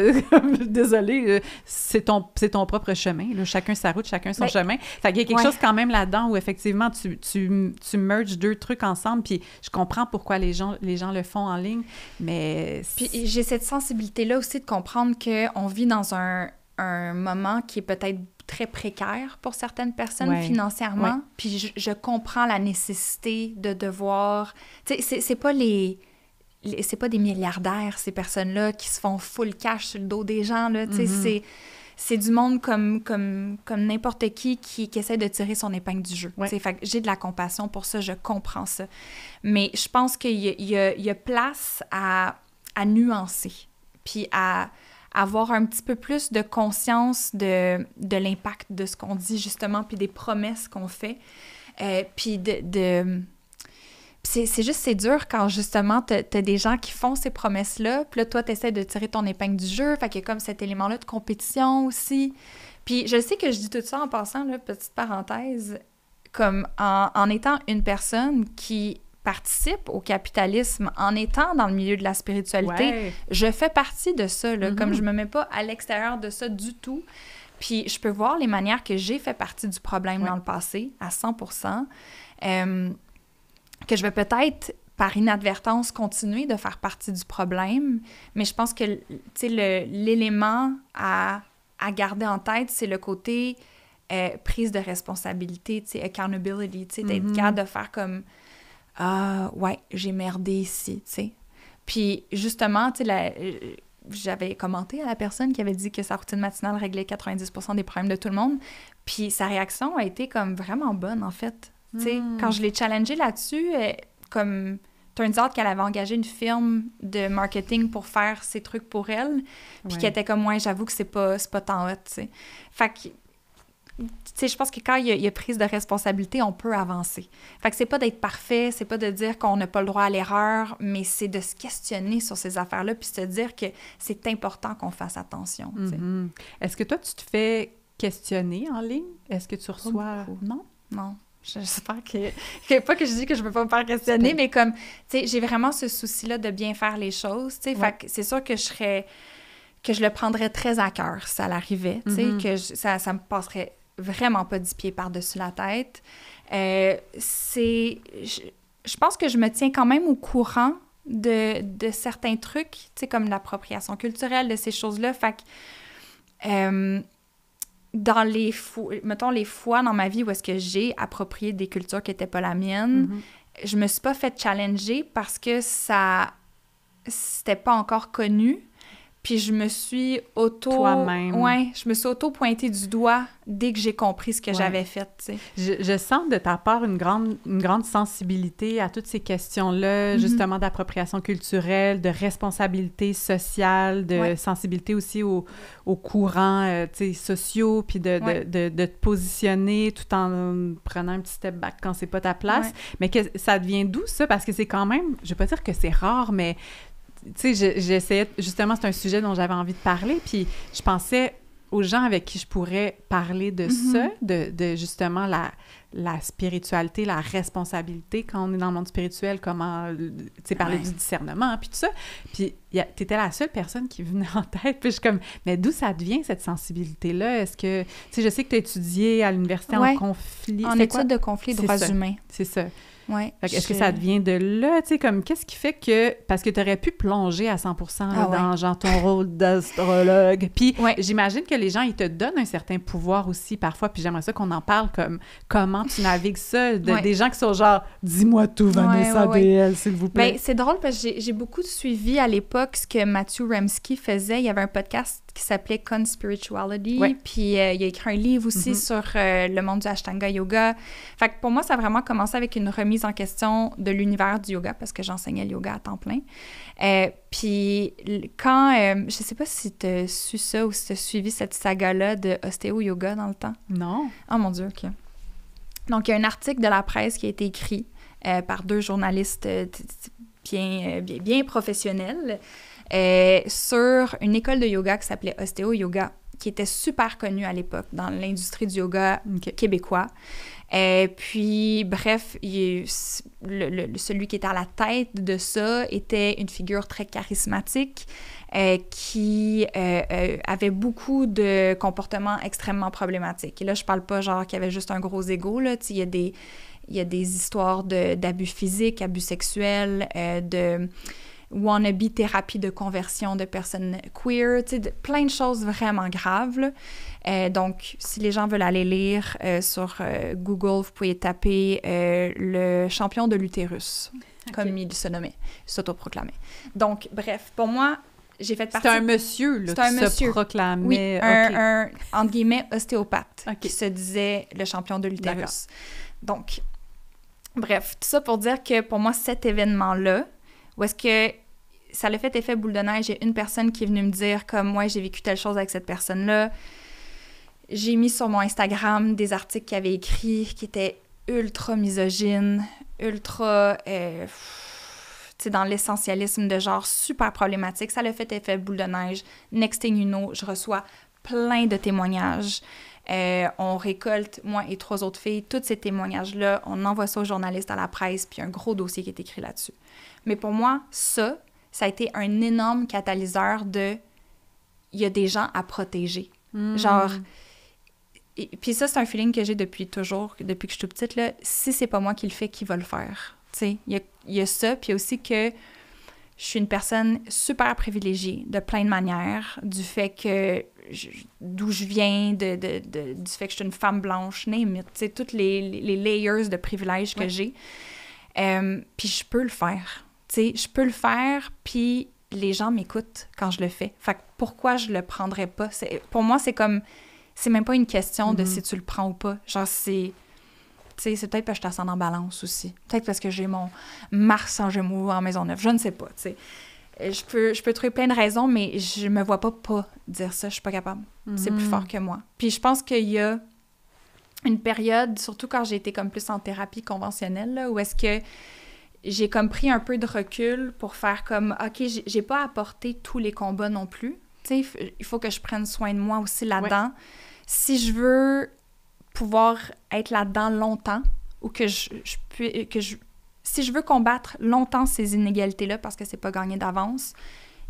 désolé, c'est ton propre chemin. Là. Chacun sa route, chacun son chemin. Fait qu'il y a quelque chose quand même là-dedans où, effectivement, tu merges deux trucs ensemble, puis je comprends pourquoi les gens le font en ligne, mais...
Puis j'ai cette sensibilité-là aussi de comprendre qu'on vit dans un moment qui est peut-être très précaire pour certaines personnes financièrement, puis je comprends la nécessité de devoir... Tu sais, c'est pas c'est pas des milliardaires, ces personnes-là, qui se font full cash sur le dos des gens, là, tu sais, c'est du monde comme n'importe qui essaie de tirer son épingle du jeu, tu sais, fait que j'ai de la compassion pour ça, je comprends ça, mais je pense qu'il y a place à nuancer, puis à avoir un petit peu plus de conscience de l'impact de ce qu'on dit, justement, puis des promesses qu'on fait, puis c'est dur quand, justement, t'as des gens qui font ces promesses-là, puis là, toi, t'essaies de tirer ton épingle du jeu, fait qu'il y a comme cet élément-là de compétition aussi. Puis je sais que je dis tout ça en passant, là, petite parenthèse, comme en étant une personne qui, participe au capitalisme en étant dans le milieu de la spiritualité. Je fais partie de ça, là, comme je me mets pas à l'extérieur de ça du tout. Puis je peux voir les manières que j'ai fait partie du problème dans le passé, à 100%, que je vais peut-être, par inadvertance, continuer de faire partie du problème, mais je pense que, tu sais, l'élément à garder en tête, c'est le côté prise de responsabilité, tu sais, accountability, tu sais, d'être capable de faire comme « Ah, ouais, j'ai merdé ici », tu sais. Puis justement, tu sais, j'avais commenté à la personne qui avait dit que sa routine matinale réglait 90% des problèmes de tout le monde, puis sa réaction a été comme vraiment bonne, en fait. Tu sais, quand je l'ai challengée là-dessus, comme... turns out qu'elle avait engagé une firme de marketing pour faire ses trucs pour elle, puis qu'elle était comme, ouais, j'avoue que c'est pas tant hot, tu sais. Fait que, tu sais, je pense que quand il y a prise de responsabilité, on peut avancer. Fait que c'est pas d'être parfait, c'est pas de dire qu'on n'a pas le droit à l'erreur, mais c'est de se questionner sur ces affaires-là, puis se dire que c'est important qu'on fasse attention, tu sais.
Est-ce que toi, tu te fais questionner en ligne? Est-ce que tu reçois... Non?
Non. J'espère que pas que je dis que je veux pas me faire questionner, mais comme, tu sais, j'ai vraiment ce souci-là de bien faire les choses, tu sais, fait que c'est sûr que je le prendrais très à cœur si ça l'arrivait, tu sais, que ça me passerait vraiment pas 10 pieds par-dessus la tête. Je pense que je me tiens quand même au courant de certains trucs, tu sais, comme l'appropriation culturelle, de ces choses-là, fait que... dans les fois dans ma vie où est-ce que j'ai approprié des cultures qui n'étaient pas la mienne, je me suis pas fait challenger parce que c'était pas encore connu. Puis je me suis auto-pointée du doigt dès que j'ai compris ce que j'avais fait, tu sais.
Je sens de ta part une grande sensibilité à toutes ces questions-là, justement d'appropriation culturelle, de responsabilité sociale, de sensibilité aussi aux courants sociaux, puis de te positionner tout en prenant un petit step back quand c'est pas ta place. Mais que ça devient d'où, ça? Parce que c'est quand même, je vais pas dire que c'est rare, mais... Tu sais, j'essayais... Justement, c'est un sujet dont j'avais envie de parler, puis je pensais aux gens avec qui je pourrais parler de ça, de justement la spiritualité, la responsabilité quand on est dans le monde spirituel, comment, tu sais, parler du discernement, puis tout ça. Puis t'étais la seule personne qui venait en tête, puis je suis comme, mais d'où ça devient, cette sensibilité-là? Est-ce que... Tu sais, je sais que tu as étudié à l'université en conflit...
En études de conflit droits humains.
C'est ça.
Ouais,
est-ce que ça devient de là, tu sais, comme, qu'est-ce qui fait que... Parce que tu aurais pu plonger à 100% dans, genre, ton rôle d'astrologue. Puis j'imagine que les gens, ils te donnent un certain pouvoir aussi, parfois, puis j'aimerais ça qu'on en parle, comme, comment tu navigues ça, des gens qui sont genre, dis-moi tout, Vanessa DL, s'il vous plaît.
Ben, c'est drôle, parce que j'ai beaucoup suivi à l'époque ce que Matthew Remski faisait. Il y avait un podcast qui s'appelait Conspirituality, puis il a écrit un livre aussi sur le monde du Ashtanga Yoga. Fait que pour moi, ça a vraiment commencé avec une remise en question de l'univers du yoga, parce que j'enseignais le yoga à temps plein. Puis quand... je sais pas si tu as su ça ou si tu as suivi cette saga-là de ostéo-yoga dans le temps.
Non.
Oh mon Dieu, OK. Donc, il y a un article de la presse qui a été écrit par 2 journalistes bien professionnels sur une école de yoga qui s'appelait Ostéo Yoga, qui était super connue à l'époque dans l'industrie du yoga québécois. Puis, bref, celui qui était à la tête de ça était une figure très charismatique qui avait beaucoup de comportements extrêmement problématiques. Et là, je parle pas genre qu'il y avait juste un gros ego, là. Il y a des histoires d'abus physiques, abus sexuels, de wannabe thérapie de conversion de personnes queer, tu sais, plein de choses vraiment graves, là. Donc, si les gens veulent aller lire sur Google, vous pouvez taper le champion de l'utérus, comme il se nommait, il s'autoproclamait. Donc, bref, pour moi, j'ai fait partie...
C'était un monsieur, là, qui se proclamait...
Oui, un entre guillemets, ostéopathe, qui se disait le champion de l'utérus. Donc, bref, tout ça pour dire que pour moi, cet événement-là, où est-ce que ça l'a fait effet boule de neige, il y a une personne qui est venue me dire comme, moi, j'ai vécu telle chose avec cette personne-là. J'ai mis sur mon Instagram des articles qu'il avait écrits qui étaient ultra misogynes, ultra, tu sais, dans l'essentialisme de genre super problématique. Ça l'a fait effet boule de neige. Next thing you know, je reçois plein de témoignages. On récolte, moi et 3 autres filles, tous ces témoignages-là, on envoie ça aux journalistes, à la presse, puis un gros dossier qui est écrit là-dessus. Mais pour moi, ça a été un énorme catalyseur de... Il y a des gens à protéger. Genre... Puis ça, c'est un feeling que j'ai depuis toujours, depuis que je suis toute petite, là. Si c'est pas moi qui le fais, qui va le faire? Tu sais, il y a ça, puis aussi que je suis une personne super privilégiée de plein de manières, du fait que d'où je viens, du fait que je suis une femme blanche, name it, tu sais, toutes les layers de privilèges que j'ai. Puis je peux le faire, tu sais, je peux le faire, puis les gens m'écoutent quand je le fais. Fait que pourquoi je le prendrais pas? Pour moi, c'est comme... C'est même pas une question de si tu le prends ou pas. Genre, c'est... Tu sais, c'est peut-être parce que je t'ascends en balance aussi. Peut-être parce que j'ai mon Mars en Gémeaux en Maisonneuve. Je ne sais pas, tu sais. Je peux trouver plein de raisons, mais je me vois pas dire ça. Je suis pas capable. C'est plus fort que moi. Puis je pense qu'il y a une période, surtout quand j'ai été comme plus en thérapie conventionnelle, là, où est-ce que j'ai comme pris un peu de recul pour faire comme, OK, j'ai pas apporté tous les combats non plus. Tu sais, il faut que je prenne soin de moi aussi là-dedans. Ouais. Si je veux pouvoir être là-dedans longtemps, ou si je veux combattre longtemps ces inégalités-là, parce que c'est pas gagné d'avance,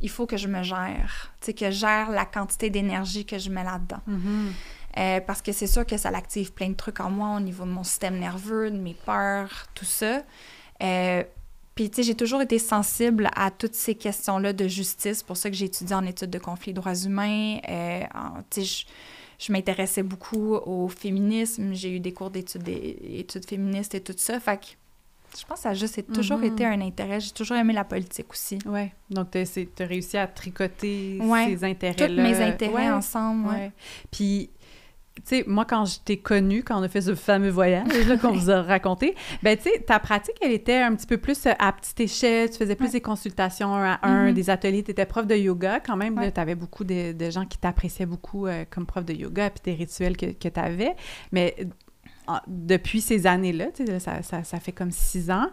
il faut que je me gère. Tu sais, que je gère la quantité d'énergie que je mets là-dedans. Parce que c'est sûr que ça l'active plein de trucs en moi au niveau de mon système nerveux, de mes peurs, tout ça. Puis, tu sais, j'ai toujours été sensible à toutes ces questions-là de justice. C'est pour ça que j'ai étudié en études de conflits droits humains. Tu sais, je m'intéressais beaucoup au féminisme. J'ai eu des cours d'études féministes et tout ça. Fait que je pense que ça a juste toujours été un intérêt. J'ai toujours aimé la politique aussi.
Oui. Donc, tu as réussi à tricoter
ces
intérêts-là.
Tous mes intérêts ensemble, ouais.
Puis... Tu sais, moi, quand je t'ai connue, quand on a fait ce fameux voyage là, qu'on vous a raconté, ben tu sais, ta pratique, elle était un petit peu plus à petite échelle. Tu faisais plus des consultations 1 à 1, des ateliers. Tu étais prof de yoga quand même. Tu avais beaucoup de gens qui t'appréciaient beaucoup comme prof de yoga, puis tes rituels que tu avais. Mais depuis ces années-là, tu sais, ça fait comme 6 ans,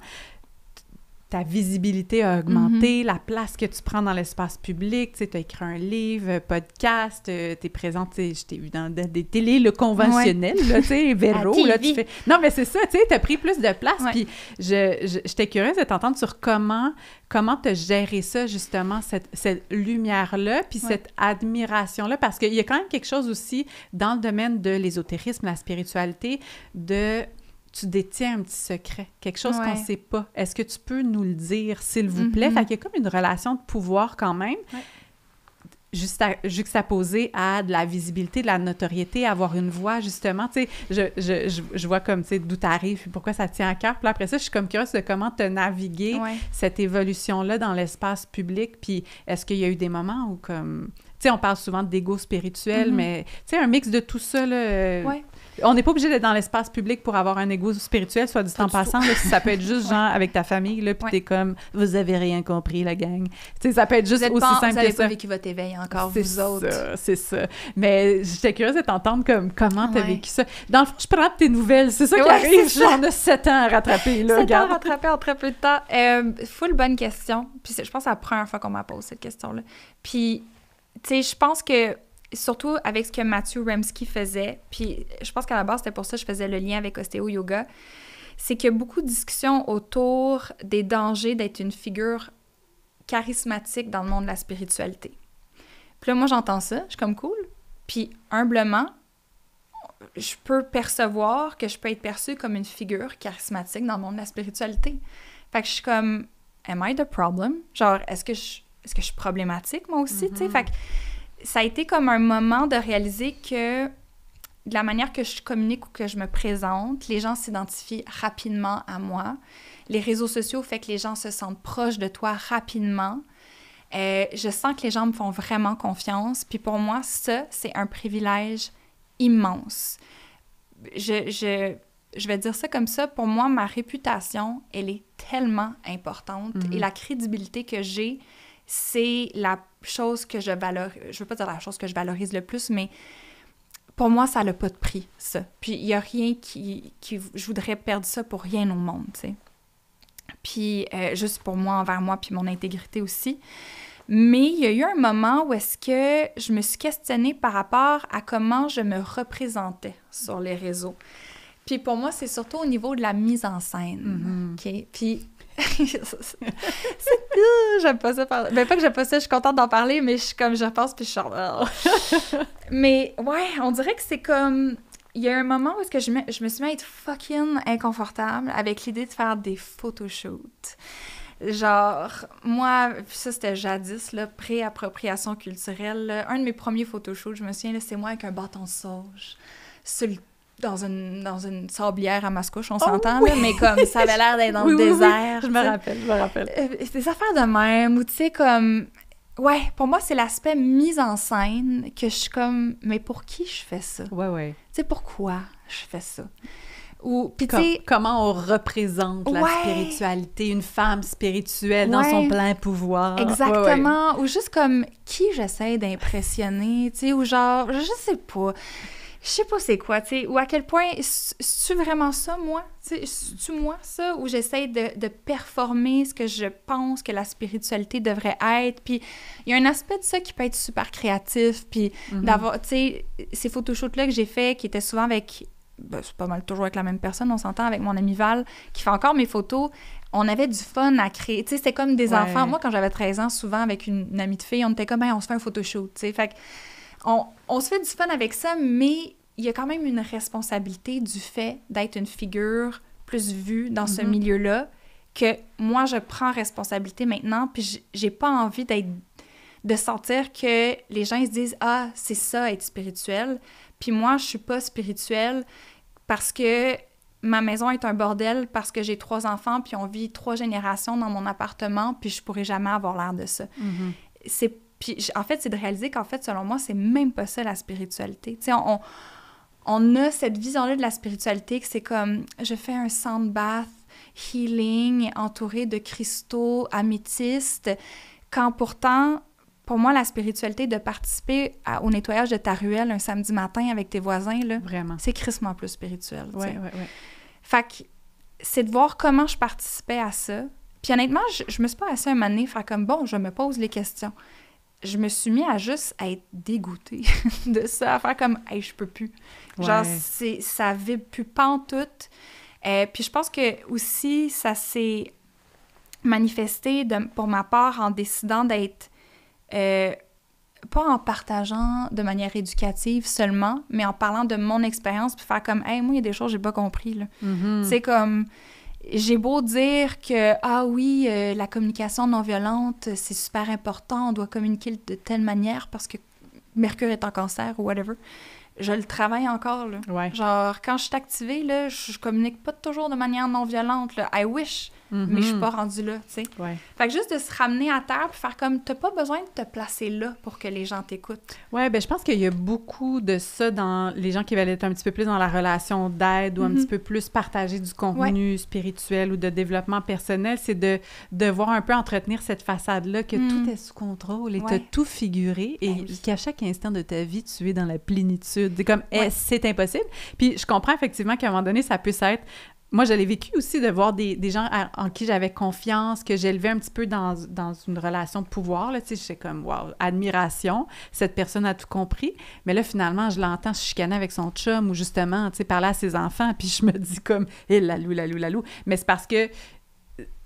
ta visibilité a augmenté, la place que tu prends dans l'espace public, tu sais, tu as écrit un livre, podcast, tu es présente, tu sais, je t'ai vu dans des télés, le conventionnel, là, tu sais, Véro, là, tu fais... Non, mais c'est ça, tu sais, tu as pris plus de place, puis j'étais curieuse de t'entendre sur comment tu as géré ça, justement, cette lumière-là, puis cette admiration-là, parce qu'il y a quand même quelque chose aussi dans le domaine de l'ésotérisme, la spiritualité, tu détiens un petit secret, quelque chose qu'on ne sait pas. Est-ce que tu peux nous le dire, s'il vous plaît? Fait qu'il y a comme une relation de pouvoir quand même, juxtaposée à de la visibilité, de la notoriété, avoir une voix, justement. Tu sais, je vois comme, tu sais, d'où tu arrives, puis pourquoi ça te tient à cœur. Puis après ça, je suis comme curieuse de comment tu as navigué cette évolution-là dans l'espace public. Puis est-ce qu'il y a eu des moments où, comme... Tu sais, on parle souvent d'égo spirituel, mais, tu sais, un mix de tout ça, là... On n'est pas obligé d'être dans l'espace public pour avoir un égo spirituel, soit dit en passant. Là, ça peut être juste, genre, avec ta famille, là, puis t'es comme, vous avez rien compris, la gang. Tu sais, ça peut être juste aussi simple que ça. Vous
n'avez pas vécu votre éveil encore, vous autres.
C'est ça. Mais j'étais curieuse de t'entendre comme, comment t'as vécu ça. Dans le fond, je prends tes nouvelles. C'est ça qui arrive. J'en ai 7 ans à rattraper, là,
7 ans à rattraper en très peu de temps. Full bonne question. Puis je pense que c'est la première fois qu'on m'a posé cette question-là. Puis, tu sais, je pense que surtout avec ce que Matthew Remski faisait, puis je pense qu'à la base, c'était pour ça que je faisais le lien avec ostéo-yoga, c'est qu'il y a beaucoup de discussions autour des dangers d'être une figure charismatique dans le monde de la spiritualité. Puis là, moi, j'entends ça, je suis comme cool, puis humblement, je peux percevoir que je peux être perçue comme une figure charismatique dans le monde de la spiritualité. Fait que je suis comme, am I the problem? Genre, est-ce que je suis problématique, moi aussi, tu sais? Fait que ça a été comme un moment de réaliser que de la manière que je communique ou que je me présente, les gens s'identifient rapidement à moi. Les réseaux sociaux font que les gens se sentent proches de toi rapidement. Je sens que les gens me font vraiment confiance. Puis pour moi, ça, c'est un privilège immense. Je vais dire ça comme ça. Pour moi, ma réputation, elle est tellement importante. Et la crédibilité que j'ai, c'est la chose que je valorise. Je veux pas dire la chose que je valorise le plus, mais pour moi, ça n'a pas de prix, ça. Puis il y a rien qui... Je voudrais perdre ça pour rien au monde, tu sais. Puis juste pour moi, envers moi, puis mon intégrité aussi. Mais il y a eu un moment où est-ce que je me suis questionnée par rapport à comment je me représentais sur les réseaux. Puis pour moi, c'est surtout au niveau de la mise en scène. OK? Puis j'aime pas ça parler. Ben, pas que j'aime pas ça, je suis contente d'en parler, mais je repense puis je suis genre... Mais ouais, on dirait que c'est comme... Il y a un moment où est-ce que je me suis mis à être fucking inconfortable avec l'idée de faire des photoshoots. Genre, moi, ça c'était jadis, là, pré-appropriation culturelle, là. Un de mes premiers photoshoots, je me souviens, là, c'est moi avec un bâton de sauge dans une sablière à Mascouche, on s'entend,
oui.
là, mais comme ça avait l'air d'être dans le désert.
Oui. Je me rappelle.
Des affaires de même, ou tu sais, comme... Ouais, pour moi, c'est l'aspect mise en scène que je suis comme... Mais pour qui je fais ça?
Ouais.
Tu sais, pourquoi je fais ça? Ou, puis
comment on représente la spiritualité, une femme spirituelle dans son plein pouvoir.
Exactement. Ouais. Ou juste comme qui j'essaie d'impressionner, tu sais, ou genre, je sais pas c'est quoi, tu sais, ou à quel point, c'est-tu vraiment ça, moi? C'est-tu moi, ça? Ou j'essaie de performer ce que je pense que la spiritualité devrait être, puis il y a un aspect de ça qui peut être super créatif, puis d'avoir, tu sais, ces photoshoots-là que j'ai fait, qui étaient souvent avec... Ben, c'est pas mal toujours avec la même personne, on s'entend, avec mon amie Val, qui fait encore mes photos. On avait du fun à créer. Tu sais, c'était comme des enfants. Moi, quand j'avais 13 ans, souvent, avec une amie de fille, on était comme, on se fait un photoshoot, tu sais. Fait on se fait du fun avec ça, mais il y a quand même une responsabilité du fait d'être une figure plus vue dans ce milieu-là, que moi, je prends responsabilité maintenant, puis j'ai pas envie de sentir que les gens ils se disent « Ah, c'est ça, être spirituel », puis moi, je suis pas spirituelle parce que ma maison est un bordel, parce que j'ai 3 enfants, puis on vit 3 générations dans mon appartement, puis je pourrais jamais avoir l'air de ça. Puis en fait, c'est de réaliser qu'en fait, selon moi, c'est même pas ça, la spiritualité. Tu sais, on a cette vision-là de la spiritualité que c'est comme, je fais un sound bath healing entouré de cristaux améthystes, quand pourtant... Pour moi, la spiritualité de participer au nettoyage de ta ruelle un samedi matin avec tes voisins, là, c'est crissement plus spirituel.
Ouais.
Fait que c'est de voir comment je participais à ça. Puis honnêtement, je me suis pas assise un moment donné, faire comme, bon, je me pose les questions. Je me suis mis à juste être dégoûtée de ça, à faire comme, hey, je peux plus. Genre, ça vibre plus pantoute. Puis je pense que aussi, ça s'est manifesté pour ma part en décidant d'être... pas en partageant de manière éducative seulement, mais en parlant de mon expérience, puis faire comme « Hey, moi, il y a des choses que j'ai pas compris, là. C'est comme... J'ai beau dire que, ah oui, la communication non violente, c'est super important, on doit communiquer de telle manière parce que Mercure est en cancer ou whatever. Je le travaille encore, là. Genre, quand je suis activée, là, je communique pas toujours de manière non violente, là. I wish, mais je suis pas rendue là, tu sais. Fait que juste de se ramener à terre puis faire comme, t'as pas besoin de te placer là pour que les gens t'écoutent.
Ouais, ben je pense qu'il y a beaucoup de ça dans les gens qui veulent être un petit peu plus dans la relation d'aide ou un petit peu plus partager du contenu spirituel ou de développement personnel, c'est de devoir un peu entretenir cette façade-là que tout est sous contrôle et t'as tout figuré et qu'à chaque instant de ta vie, tu es dans la plénitude. C'est comme, c'est impossible. Puis je comprends effectivement qu'à un moment donné, ça puisse être... Moi, je l'ai vécu aussi de voir des gens en qui j'avais confiance, que j'élevais un petit peu dans une relation de pouvoir. Là, tu sais, j'étais comme, wow, admiration, cette personne a tout compris. Mais là, finalement, je l'entends se chicaner avec son chum ou justement, tu sais, parler à ses enfants. Puis je me dis comme, lalou. Mais c'est parce que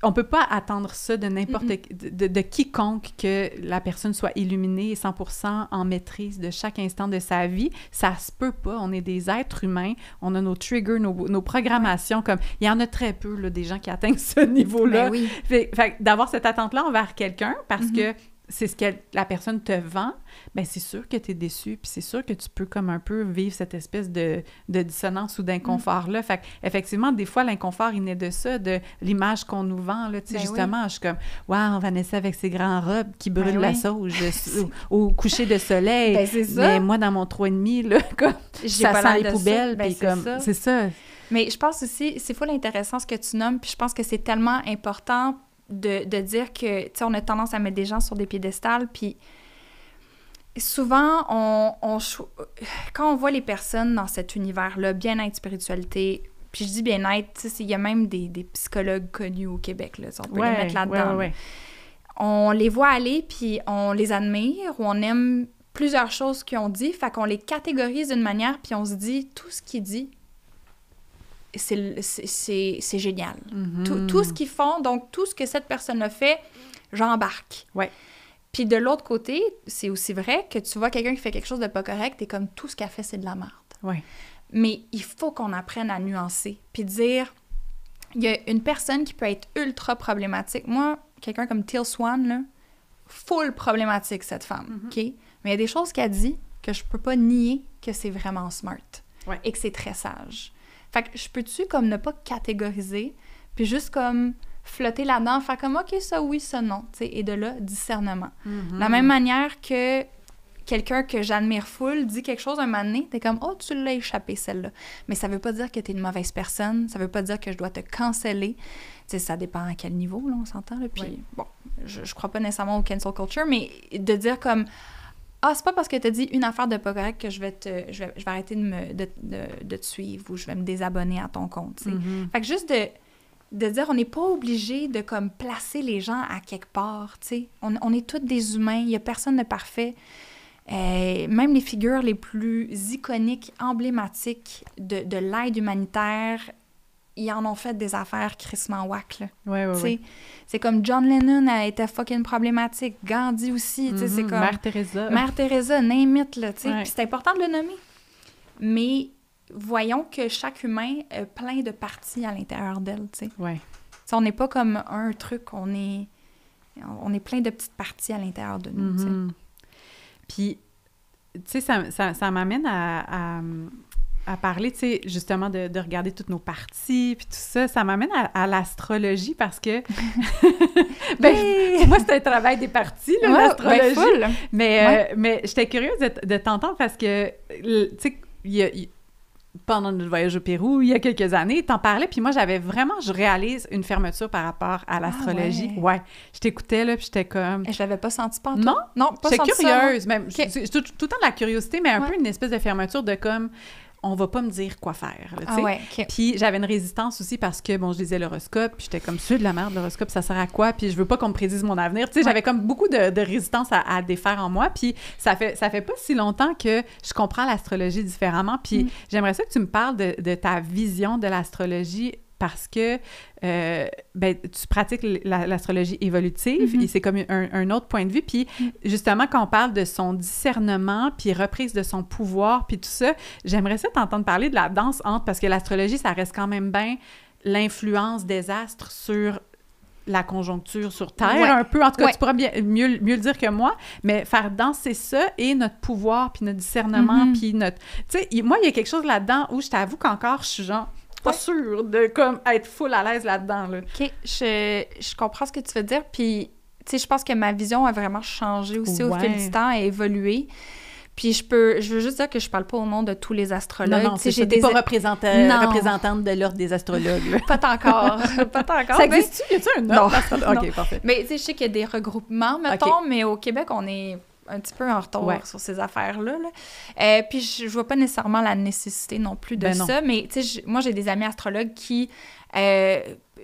on peut pas attendre ça de n'importe de quiconque, que la personne soit illuminée et 100% en maîtrise de chaque instant de sa vie. Ça se peut pas. On est des êtres humains. On a nos triggers, nos programmations. Comme il y en a très peu, là, des gens qui atteignent ce niveau-là. Fait d'avoir cette attente-là envers quelqu'un parce que c'est ce que la personne te vend, bien, c'est sûr que tu es déçu, puis c'est sûr que tu peux comme un peu vivre cette espèce de dissonance ou d'inconfort-là. Fait qu'effectivement, des fois, l'inconfort, il naît de ça, de l'image qu'on nous vend, là, tu sais, justement, je suis comme, wow, Vanessa avec ses grandes robes qui brûlent la sauge au coucher de soleil. Ben, c'est ça. Mais moi, dans mon 3,5, là, comme, ça sent les poubelles, puis comme, c'est ça.
Mais je pense aussi, c'est full intéressant ce que tu nommes, puis je pense que c'est tellement important de dire que, tu sais, on a tendance à mettre des gens sur des piédestals, puis souvent, quand on voit les personnes dans cet univers-là, bien-être, spiritualité, puis je dis bien-être, tu sais, il y a même des psychologues connus au Québec, là, on peut les mettre là-dedans. on les voit aller, puis on les admire, ou on aime plusieurs choses qu'ils ont dit, fait qu'on les catégorise d'une manière, puis on se dit, tout ce qu'ils disent, c'est génial. Tout ce qu'ils font, donc tout ce que cette personne a fait, j'embarque.
Ouais.
Puis de l'autre côté, c'est aussi vrai que tu vois quelqu'un qui fait quelque chose de pas correct, t'es comme, tout ce qu'elle fait, c'est de la merde.
Ouais.
Mais il faut qu'on apprenne à nuancer, puis dire, il y a une personne qui peut être ultra problématique. Moi, quelqu'un comme Teal Swan, là, full problématique, cette femme, OK? Mais il y a des choses qu'elle dit que je peux pas nier que c'est vraiment smart et que c'est très sage. Fait que je peux-tu comme ne pas catégoriser, puis juste comme flotter là-dedans, faire comme « OK, ça oui, ça non », tu sais, et de là, discernement. De la même manière que quelqu'un que j'admire full dit quelque chose un moment donné, t'es comme « Oh, tu l'as échappé, celle-là ». Mais ça veut pas dire que t'es une mauvaise personne, ça veut pas dire que je dois te canceller. Tu sais, ça dépend à quel niveau, là, on s'entend, là. Puis, bon, je crois pas nécessairement au cancel culture, mais de dire comme « Ah, c'est pas parce que t'as dit une affaire de pas correct que je vais arrêter de te suivre ou je vais me désabonner à ton compte, tu sais. Fait que juste de dire, on n'est pas obligé de comme placer les gens à quelque part, tu sais. On est tous des humains, il y a personne de parfait. Même les figures les plus iconiques, emblématiques de l'aide humanitaire, ils en ont fait des affaires crissement whack, là.
Ouais.
C'est comme John Lennon a été fucking problématique, Gandhi aussi, tu sais, c'est comme... Mère Teresa, name it, là, tu sais. Puis c'est important de le nommer. Mais voyons que chaque humain a plein de parties à l'intérieur d'elle, tu sais.
Ouais.
T'sais, on n'est pas comme un truc, on est plein de petites parties à l'intérieur de nous, tu sais.
Puis, tu sais, ça m'amène à parler, tu sais, justement, de regarder toutes nos parties, puis tout ça. Ça m'amène à l'astrologie parce que... moi, c'est un travail des parties, là, l'astrologie. Mais j'étais curieuse de t'entendre parce que, tu sais, pendant notre voyage au Pérou, il y a quelques années, t'en parlais, puis moi, je réalise une fermeture par rapport à l'astrologie. Je t'écoutais, là, puis j'étais comme...
Et je l'avais pas senti pantoute.
Non,
pas senti
curieuse, même. C'est tout le temps de la curiosité, mais un peu une espèce de fermeture de comme... On va pas me dire quoi faire, là, tu sais. Puis j'avais une résistance aussi parce que, bon, je lisais l'horoscope, puis j'étais comme, c'est de la merde, l'horoscope, ça sert à quoi? Puis je veux pas qu'on me prédise mon avenir. Tu sais, j'avais comme beaucoup de résistance à défaire en moi. Puis ça fait pas si longtemps que je comprends l'astrologie différemment. Puis j'aimerais ça que tu me parles de ta vision de l'astrologie parce que tu pratiques l'astrologie évolutive et c'est comme un autre point de vue. Puis justement, quand on parle de son discernement, puis reprise de son pouvoir, puis tout ça, j'aimerais ça t'entendre parler de la danse entre, parce que l'astrologie, ça reste quand même bien l'influence des astres sur la conjoncture sur Terre, un peu. En tout cas, tu pourras mieux le dire que moi, mais faire danser ça et notre pouvoir, puis notre discernement, puis notre... Tu sais, moi, il y a quelque chose là-dedans où je t'avoue qu'encore, je suis genre... pas sûre de comme être full à l'aise là-dedans, là.
OK, je comprends ce que tu veux dire, puis, tu sais, je pense que ma vision a vraiment changé aussi au fil du temps, a évolué. Puis je veux juste dire que je parle pas au nom de tous les astrologues.
Non, c'est pas représentante de l'ordre des astrologues.
Pas encore.
Ça existe-tu? Y a-tu un ordre d'astrologue? OK, parfait.
Mais tu sais, je sais qu'il y a des regroupements, mettons, mais au Québec, on est un petit peu en retard sur ces affaires-là. Là. Puis je vois pas nécessairement la nécessité non plus de ça, mais tu sais, moi, j'ai des amis astrologues qui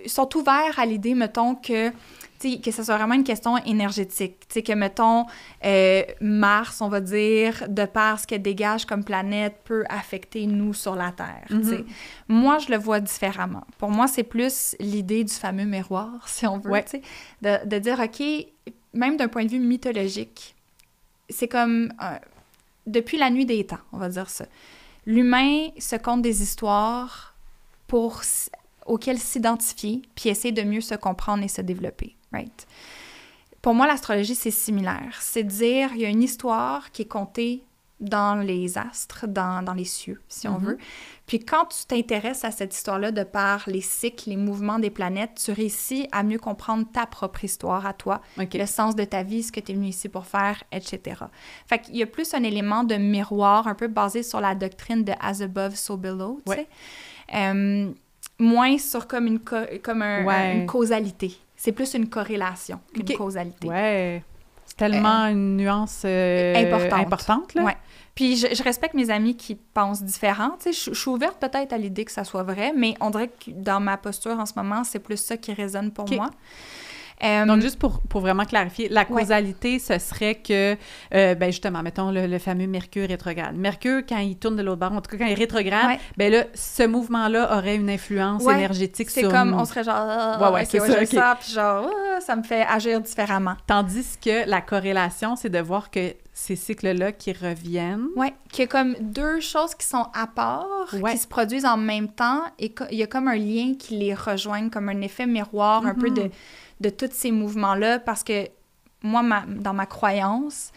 sont ouverts à l'idée, mettons, que ça soit vraiment une question énergétique. Tu sais, que, mettons, Mars, on va dire, de par ce qu'elle dégage comme planète, peut affecter nous sur la Terre. Tu sais. Moi, je le vois différemment. Pour moi, c'est plus l'idée du fameux miroir, si on veut, tu sais, de dire, OK, même d'un point de vue mythologique, c'est comme depuis la nuit des temps, on va dire ça. L'humain se conte des histoires auxquelles s'identifier, puis essayer de mieux se comprendre et se développer, right? Pour moi, l'astrologie, c'est similaire. C'est dire, il y a une histoire qui est contée dans les astres, dans les cieux, si on veut. Puis quand tu t'intéresses à cette histoire-là de par les cycles, les mouvements des planètes, tu réussis à mieux comprendre ta propre histoire à toi, le sens de ta vie, ce que tu es venu ici pour faire, etc. Fait qu'il y a plus un élément de miroir, un peu basé sur la doctrine de « as above, so below », tu sais. Moins sur comme une causalité. C'est plus une corrélation qu'une causalité.
Ouais. C'est tellement une nuance importante là.
Ouais. Puis je respecte mes amis qui pensent différent. Tu sais, je suis ouverte peut-être à l'idée que ça soit vrai, mais on dirait que dans ma posture en ce moment, c'est plus ça qui résonne pour moi.
Donc, juste pour vraiment clarifier, la causalité, ce serait que, justement, mettons le fameux Mercure rétrograde. Mercure, quand il tourne de l'autre bord, en tout cas, quand il rétrograde, là, ce mouvement-là aurait une influence énergétique sur nous.
C'est comme, on serait genre, puis genre, ça me fait agir différemment.
Tandis que la corrélation, c'est de voir que ces cycles-là qui reviennent.
Oui, qu'il y a comme deux choses qui sont à part, qui se produisent en même temps, et il y a comme un lien qui les rejoigne, comme un effet miroir, un peu de tous ces mouvements-là, parce que moi, dans ma croyance,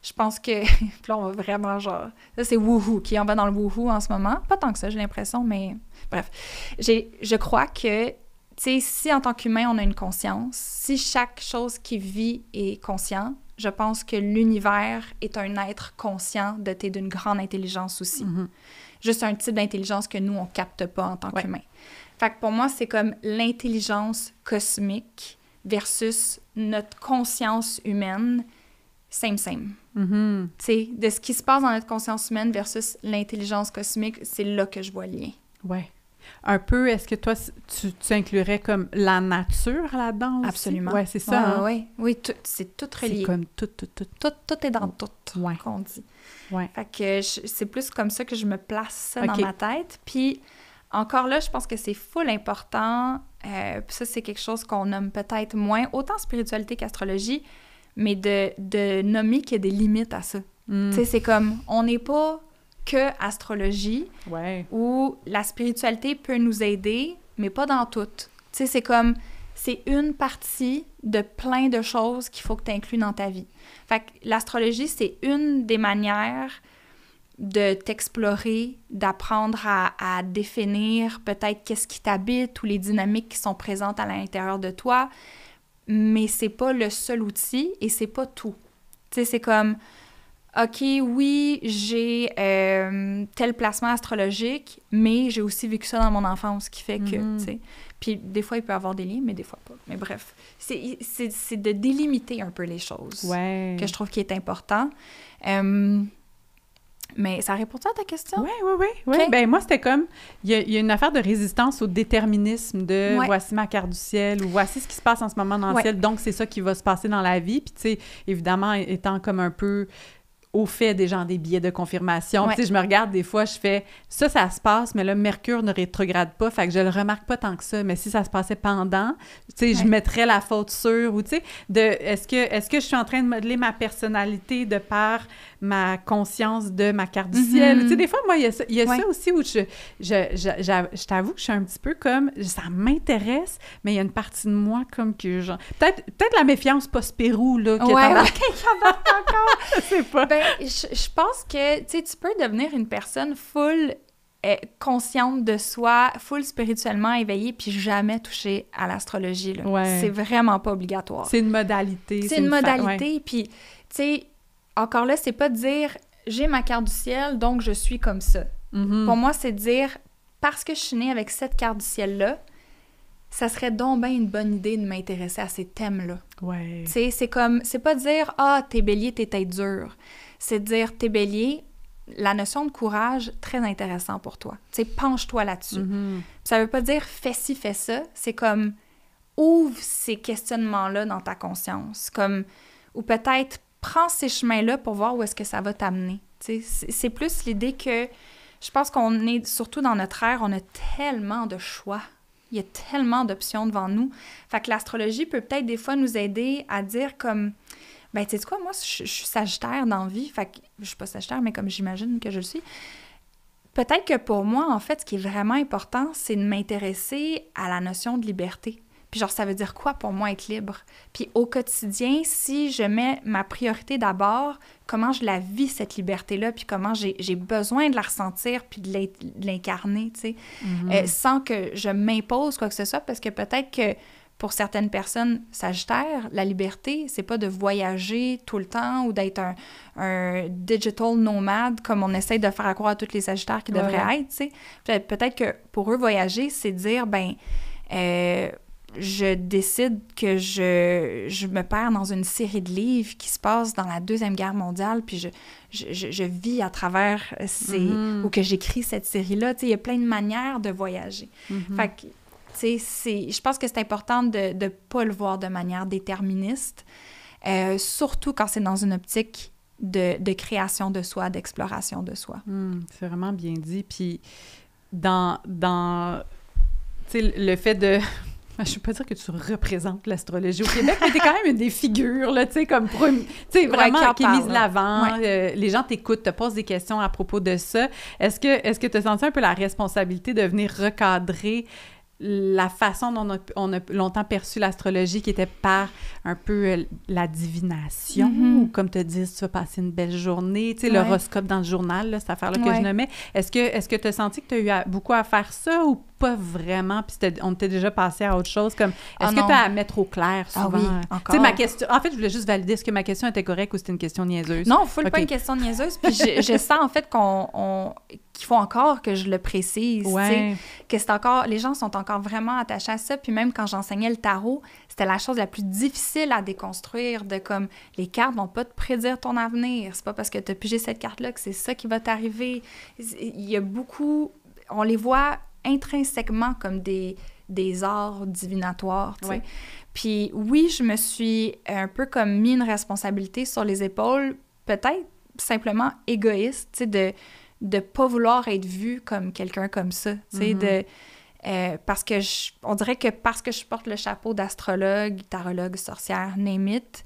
je pense que... là, on va vraiment genre... Ça, c'est wouhou, qui en va dans le wouhou en ce moment. Pas tant que ça, j'ai l'impression, mais... Bref. Je crois que, tu sais, si en tant qu'humain, on a une conscience, si chaque chose qui vit est conscient, je pense que l'univers est un être conscient doté d'une grande intelligence aussi. Juste un type d'intelligence que nous, on capte pas en tant qu'humain. Fait que pour moi, c'est comme l'intelligence cosmique versus notre conscience humaine, same. Tu sais, de ce qui se passe dans notre conscience humaine versus l'intelligence cosmique, c'est là que je vois le lien.
Ouais. Un peu, est-ce que toi, tu inclurais comme la nature là-dedans aussi?
Absolument.
Oui, c'est ça.
Oui, c'est tout relié.
C'est comme tout.
Tout est dans tout, qu'on dit.
Ouais.
Fait que c'est plus comme ça que je me place ça dans ma tête. Puis, encore là, je pense que c'est full important. Puis ça, c'est quelque chose qu'on nomme peut-être moins, autant spiritualité qu'astrologie, mais de nommer qu'il y a des limites à ça. Tu sais, c'est comme, on n'est pas que astrologie, où la spiritualité peut nous aider, mais pas dans tout. Tu sais, c'est comme, c'est une partie de plein de choses qu'il faut que tu inclues dans ta vie. Fait que l'astrologie, c'est une des manières de t'explorer, d'apprendre à définir peut-être qu'est-ce qui t'habite ou les dynamiques qui sont présentes à l'intérieur de toi, mais c'est pas le seul outil et c'est pas tout. Tu sais, c'est comme... OK, oui, j'ai tel placement astrologique, mais j'ai aussi vécu ça dans mon enfance, ce qui fait que, tu sais... Puis des fois, il peut y avoir des liens, mais des fois pas. Mais bref, c'est de délimiter un peu les choses que je trouve qui est important. Mais ça répond à ta question?
Oui. Okay. Ben moi, c'était comme... Il y a une affaire de résistance au déterminisme de voici ma carte du ciel ou voici ce qui se passe en ce moment dans le ciel, donc c'est ça qui va se passer dans la vie. Puis tu sais, évidemment, étant comme un peu... au fait des gens des billets de confirmation. Tu sais, je me regarde des fois, je fais ça se passe, mais là, Mercure ne rétrograde pas, fait que je le remarque pas tant que ça. Mais si ça se passait pendant, tu sais, je mettrais la faute sur, ou tu sais, est-ce que je suis en train de modeler ma personnalité de par ma conscience de ma carte du ciel? Tu sais, des fois, moi, il y a ça aussi où je t'avoue que je suis un petit peu comme, ça m'intéresse, mais il y a une partie de moi comme que, genre, peut-être la méfiance post-Pérou, là, qui est encore. Je sais pas.
Ben, je pense que, tu sais, tu peux devenir une personne full consciente de soi, full spirituellement éveillée, puis jamais toucher à l'astrologie, là. C'est vraiment pas obligatoire.
C'est une modalité.
C'est une modalité, puis, tu sais, encore là, c'est pas de dire « j'ai ma carte du ciel, donc je suis comme ça ». Pour moi, c'est de dire « parce que je suis née avec cette carte du ciel-là, ça serait donc bien une bonne idée de m'intéresser à ces thèmes-là. » Tu sais, c'est comme, c'est pas dire « ah, t'es bélier, t'es tête dure ». C'est de dire « t'es bélier, la notion de courage, très intéressant pour toi. Tu sais, penche-toi là-dessus. Ça veut pas dire « fais ci, fais ça ». C'est comme « ouvre ces questionnements-là dans ta conscience ». Comme, ou peut-être « prends ces chemins-là pour voir où est-ce que ça va t'amener ». Tu sais, c'est plus l'idée que je pense qu'on est, surtout dans notre ère, on a tellement de choix. Il y a tellement d'options devant nous. Fait que l'astrologie peut peut-être des fois nous aider à dire comme, ben tu sais quoi, moi je suis Sagittaire dans la vie, fait que je suis pas Sagittaire, mais comme j'imagine que je le suis. Peut-être que pour moi, en fait, ce qui est vraiment important, c'est de m'intéresser à la notion de liberté. Puis genre, ça veut dire quoi pour moi être libre? Puis au quotidien, si je mets ma priorité d'abord, comment je la vis, cette liberté-là, puis comment j'ai besoin de la ressentir puis de l'incarner, tu sais, sans que je m'impose quoi que ce soit, parce que peut-être que pour certaines personnes sagittaires, la liberté, c'est pas de voyager tout le temps ou d'être un digital nomade comme on essaie de faire croire à tous les sagittaires qui devraient être, tu sais. Peut-être que pour eux, voyager, c'est dire, ben... je décide que je me perds dans une série de livres qui se passe dans la Deuxième Guerre mondiale, puis je vis à travers ou que j'écris cette série-là. Tu sais, il y a plein de manières de voyager. Fait que, tu tu sais, je pense que c'est important de ne pas le voir de manière déterministe, surtout quand c'est dans une optique de création de soi, d'exploration de soi.
C'est vraiment bien dit. Puis, dans tu sais, le fait de... Je ne veux pas dire que tu représentes l'astrologie au Québec, mais t'es quand même une des figures, là, tu sais, comme pour tu sais, vraiment qui est mise de l'avant. Ouais. Les gens t'écoutent, te posent des questions à propos de ça. Est-ce que tu as senti un peu la responsabilité de venir recadrer la façon dont on a longtemps perçu l'astrologie, qui était par un peu la divination, ou comme te disent, tu vas passer une belle journée, tu sais, l'horoscope dans le journal, là, cette affaire-là que je nommais. Est-ce que tu as senti que tu as eu beaucoup à faire ça, ou pas vraiment, puis on t'est déjà passé à autre chose, comme, est-ce que tu as à mettre au clair souvent?
Ah oui, encore.
Tu sais, ma question, en fait, je voulais juste valider, est-ce que ma question était correcte ou c'était une question niaiseuse?
Non, pas une question niaiseuse, puis je sens en fait qu'il faut encore que je le précise, tu sais, que c'est encore, les gens sont encore vraiment attachés à ça, puis même quand j'enseignais le tarot, c'était la chose la plus difficile à déconstruire, de comme, les cartes vont pas te prédire ton avenir, c'est pas parce que tu as pigé cette carte-là que c'est ça qui va t'arriver. Il y a beaucoup, on les voit intrinsèquement comme des arts divinatoires, tu sais. Puis oui, je me suis un peu comme mis une responsabilité sur les épaules, peut-être simplement égoïste, tu sais, de pas vouloir être vue comme quelqu'un comme ça, tu sais, parce que on dirait que parce que je porte le chapeau d'astrologue, tarologue, sorcière, name it,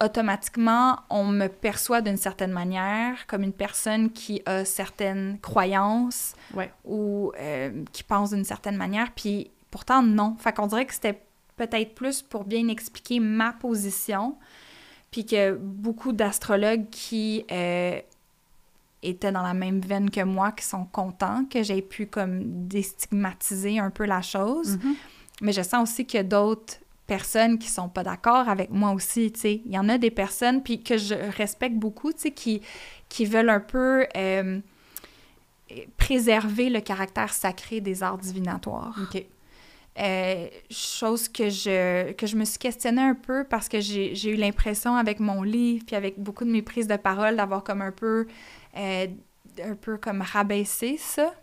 automatiquement, on me perçoit d'une certaine manière comme une personne qui a certaines croyances ou qui pense d'une certaine manière, puis pourtant, non. Fait qu'on dirait que c'était peut-être plus pour bien expliquer ma position, puis que beaucoup d'astrologues qui étaient dans la même veine que moi, qui sont contents que j'ai pu comme déstigmatiser un peu la chose. Mais je sens aussi qu'il y a d'autres personnes qui sont pas d'accord avec moi aussi, tu sais. Il y en a des personnes, puis que je respecte beaucoup, tu sais, qui veulent un peu préserver le caractère sacré des arts divinatoires.
OK.
Chose que je me suis questionnée un peu parce que j'ai eu l'impression avec mon livre puis avec beaucoup de mes prises de parole d'avoir comme un peu comme rabaissé ça.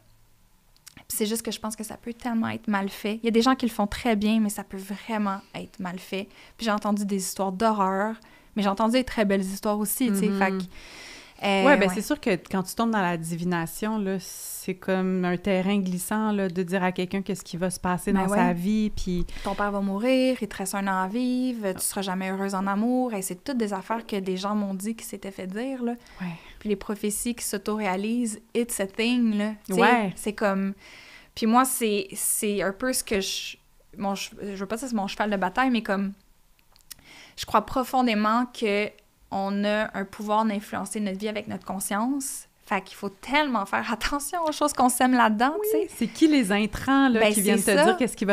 Puis c'est juste que je pense que ça peut tellement être mal fait. Il y a des gens qui le font très bien, mais ça peut vraiment être mal fait. Puis j'ai entendu des histoires d'horreur, mais j'ai entendu des très belles histoires aussi, tu sais. Fait que
c'est sûr que quand tu tombes dans la divination, là, c'est comme un terrain glissant, là, de dire à quelqu'un qu'est-ce qui va se passer dans sa vie, puis...
Ton père va mourir, il te reste un an à vivre, tu seras jamais heureuse en amour, et c'est toutes des affaires que des gens m'ont dit qui s'étaient fait dire, là. Puis les prophéties qui s'auto-réalisent, it's a thing, là. C'est comme... Puis moi, c'est un peu ce que je veux pas dire que c'est mon cheval de bataille, mais comme... Je crois profondément que on a un pouvoir d'influencer notre vie avec notre conscience. Fait qu'il faut tellement faire attention aux choses qu'on sème là-dedans, tu sais.
C'est qui les intrants, là, qui viennent te dire qu'est-ce qui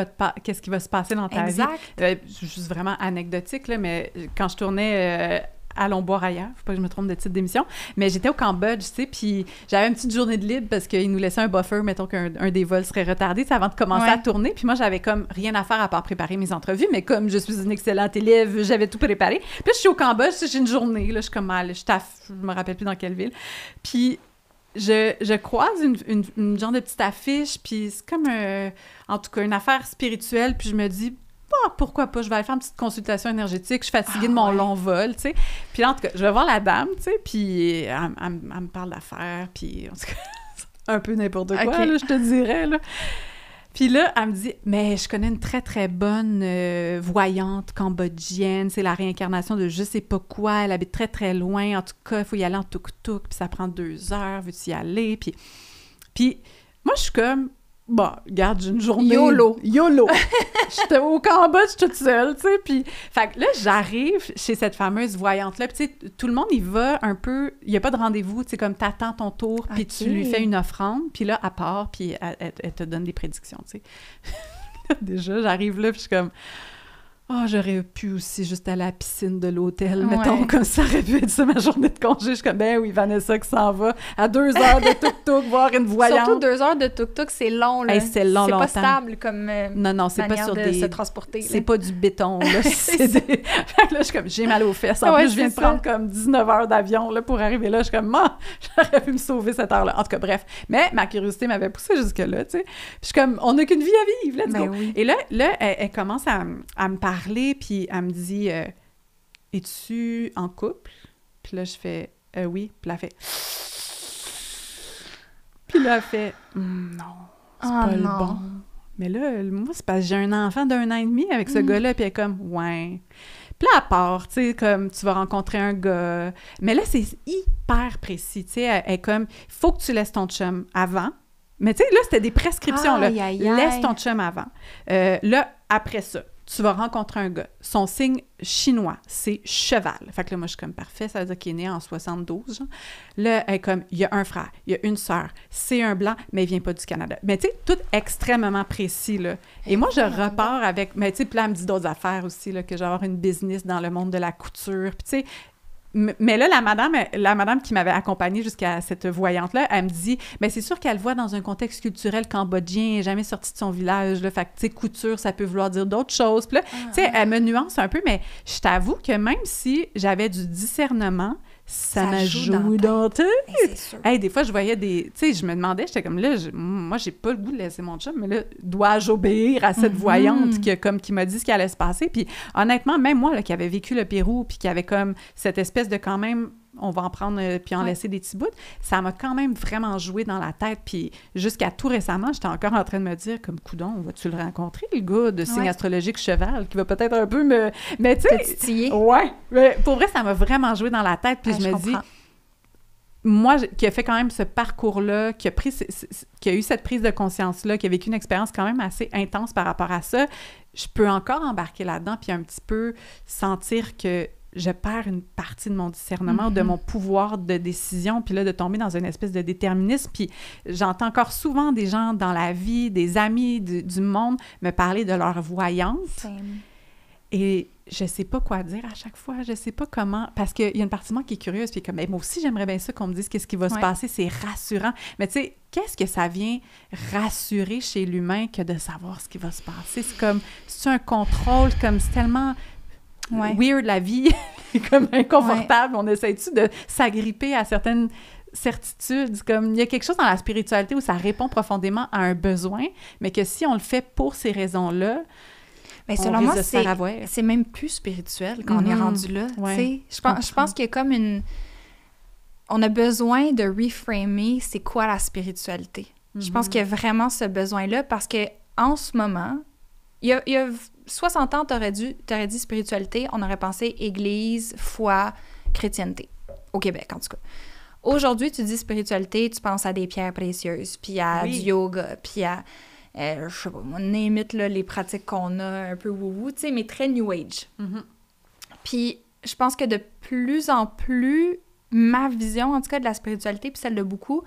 va se passer dans ta vie. Juste vraiment anecdotique, là, mais quand je tournais... Allons boire ailleurs, faut pas que je me trompe de titre d'émission, mais j'étais au Cambodge, tu sais, puis j'avais une petite journée de libre parce qu'ils nous laissaient un buffer, mettons qu'un des vols serait retardé, avant de commencer à tourner, puis moi, j'avais comme rien à faire à part préparer mes entrevues, mais comme je suis une excellente élève, j'avais tout préparé. Puis je suis au Cambodge, j'ai une journée, là, je suis comme, je me rappelle plus dans quelle ville, puis je croise une genre de petite affiche, puis c'est comme, en tout cas, une affaire spirituelle, puis je me dis... pourquoi pas, je vais aller faire une petite consultation énergétique, je suis fatiguée de mon long vol, tu sais. Puis là, en tout cas, je vais voir la dame, tu sais, puis elle me parle d'affaires, puis en tout cas, un peu n'importe quoi, là, je te dirais, là. Puis là, elle me dit, mais je connais une très, très bonne voyante cambodgienne, c'est la réincarnation de je sais pas quoi, elle habite très, très loin, en tout cas, il faut y aller en tuk-tuk, puis ça prend 2 heures, veux-tu y aller? Puis moi, je suis comme... Bon, regarde, j'ai une journée...
YOLO!
J'étais au Cambodge toute seule, tu sais, puis... Fait que là, j'arrive chez cette fameuse voyante-là, puis tu sais, tout le monde, il va un peu... Il n'y a pas de rendez-vous, tu sais, comme t'attends ton tour, puis tu lui fais une offrande, puis là, elle part, puis elle te donne des prédictions, tu sais. Déjà, j'arrive là, puis je suis comme... j'aurais pu aussi juste aller à la piscine de l'hôtel, mettons, comme ça aurait pu être ça ma journée de congé. Je suis comme, ben oui, Vanessa qui s'en va à 2 heures de tuk-tuk voir une voyante.
Surtout 2 heures de tuk-tuk, c'est long, là.
Hey, c'est long, longtemps.
C'est pas stable comme
non, c'est pas sur
se transporter.
C'est pas du béton, là. Fait que là, je suis comme, j'ai mal aux fesses. En plus, je viens de prendre comme 19 heures d'avion, là, pour arriver là. Je suis comme, j'aurais pu me sauver cette heure-là. En tout cas, bref. Mais ma curiosité m'avait poussée jusque-là, tu sais. Puis je suis comme, on n'a qu'une vie à vivre, let's go.
Oui.
Et là, elle commence à me parler, puis elle me dit « Es-tu en couple? » Puis là, je fais « Oui. » Puis là, elle fait... Puis là, elle fait « Non, c'est pas le bon. » Mais là, moi, c'est parce que j'ai un enfant d'1 an et demi avec ce gars-là, puis elle est comme « Ouais. » Puis là, à part, tu sais, comme tu vas rencontrer un gars. Mais là, c'est hyper précis, tu sais. Elle est comme « Il faut que tu laisses ton chum avant. » Mais tu sais, là, c'était des prescriptions, là. Laisse ton chum avant. Là, après ça, tu vas rencontrer un gars. Son signe chinois, c'est cheval. Fait que là, moi, je suis comme parfait, ça veut dire qu'il est né en 72, genre. Là, elle est comme, il y a un frère, il y a une sœur, c'est un blanc, mais il vient pas du Canada. Mais tu sais, tout extrêmement précis, là. Et moi, je repars avec, mais tu sais, puis là, elle me dit d'autres affaires aussi, là, que j'ai avoir une business dans le monde de la couture. Puis tu sais, mais là, la madame qui m'avait accompagnée jusqu'à cette voyante-là, elle me dit, mais c'est sûr qu'elle voit dans un contexte culturel cambodgien, elle n'est jamais sortie de son village, là, fait que, tu sais, couture, ça peut vouloir dire d'autres choses. Puis là, tu sais, elle me nuance un peu, mais je t'avoue que même si j'avais du discernement, ça m'a joué dans la tête. C'est sûr. Hey, des fois, je voyais des... Tu sais, je me demandais, j'étais comme là, moi, j'ai pas le goût de laisser mon chum, mais là, dois-je obéir à cette voyante qui m'a dit ce qui allait se passer? Puis honnêtement, même moi, là, qui avait vécu le Pérou, puis qui avait comme cette espèce de quand même... on va en prendre puis en laisser des petits bouts. Ça m'a quand même vraiment joué dans la tête. Puis jusqu'à tout récemment, j'étais encore en train de me dire, comme coudon, vas-tu le rencontrer, le gars de signe astrologique cheval, qui va peut-être un peu me... Mais tu sais... Ouais. Mais pour vrai, ça m'a vraiment joué dans la tête. Puis je me dis, moi, qui a fait quand même ce parcours-là, qui a eu cette prise de conscience-là, qui a vécu une expérience quand même assez intense par rapport à ça, je peux encore embarquer là-dedans puis un petit peu sentir que je perds une partie de mon discernement, de mon pouvoir de décision, puis là, de tomber dans une espèce de déterminisme. Puis j'entends encore souvent des gens dans la vie, des amis du monde, me parler de leur voyance. Et je sais pas quoi dire à chaque fois, je sais pas comment, parce qu'il y a une partie de moi qui est curieuse, puis comme, moi aussi, j'aimerais bien ça qu'on me dise qu'est-ce qui va se passer, c'est rassurant. Mais tu sais, qu'est-ce que ça vient rassurer chez l'humain que de savoir ce qui va se passer? C'est comme, c'est un contrôle, comme c'est tellement... weird la vie, comme inconfortable. On essaie-tu de s'agripper à certaines certitudes? Comme il y a quelque chose dans la spiritualité où ça répond profondément à un besoin, mais que si on le fait pour ces raisons-là,
mais selon moi, c'est même plus spirituel quand on est rendu là. Je pense qu'il y a comme une... On a besoin de reframer c'est quoi la spiritualité. Je pense qu'il y a vraiment ce besoin-là parce que en ce moment, il y a 60 ans, t'aurais dit spiritualité, on aurait pensé église, foi, chrétienté, au Québec en tout cas. Aujourd'hui, tu dis spiritualité, tu penses à des pierres précieuses, puis à du yoga, puis à, je sais pas, on imite là, les pratiques qu'on a, un peu wou-wou, tu sais, mais très New Age. Puis je pense que de plus en plus, ma vision, en tout cas, de la spiritualité, puis celle de beaucoup,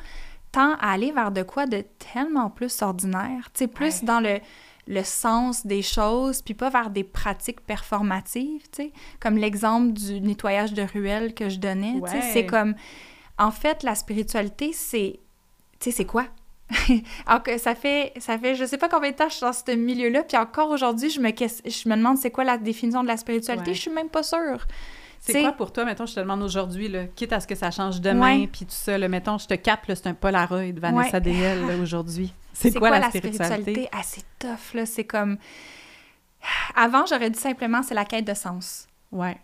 tend à aller vers de quoi de tellement plus ordinaire, tu sais, plus dans le sens des choses, puis pas vers des pratiques performatives, tu sais, comme l'exemple du nettoyage de ruelles que je donnais, tu sais, c'est comme, en fait, la spiritualité, c'est, tu sais, c'est quoi? Alors que ça fait, je sais pas combien de temps je suis dans ce milieu-là, puis encore aujourd'hui, je me demande c'est quoi la définition de la spiritualité, je suis même pas sûre.
C'est quoi pour toi, mettons, je te demande aujourd'hui, là, quitte à ce que ça change demain, puis tout ça, là, mettons, je te capte, là, c'est un Polaroid, Vanessa DL, là, aujourd'hui. C'est quoi la spiritualité?
Ah, c'est tough, là, c'est comme... Avant, j'aurais dit simplement, c'est la quête de sens.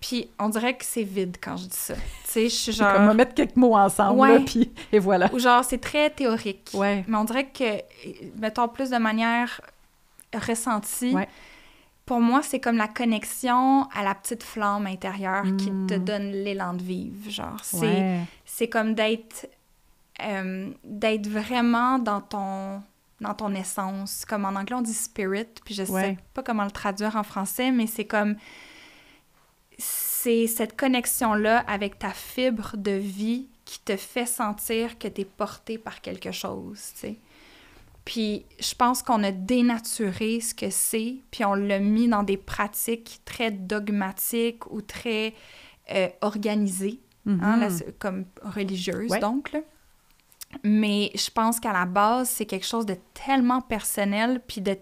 Puis on dirait que c'est vide quand je dis ça. Tu sais, je suis genre...
C'est comme, on va mettre quelques mots ensemble, là, puis et voilà.
Ou genre, c'est très théorique. Mais on dirait que, mettons, plus de manière ressentie... Pour moi, c'est comme la connexion à la petite flamme intérieure qui te donne l'élan de vivre, genre. C'est comme d'être vraiment dans ton essence. Comme en anglais, on dit « spirit », puis je sais pas comment le traduire en français, mais c'est comme... C'est cette connexion-là avec ta fibre de vie qui te fait sentir que t'es porté par quelque chose, tu sais. Puis je pense qu'on a dénaturé ce que c'est, puis on l'a mis dans des pratiques très dogmatiques ou très organisées, là, comme religieuses, donc, là. Mais je pense qu'à la base, c'est quelque chose de tellement personnel puis de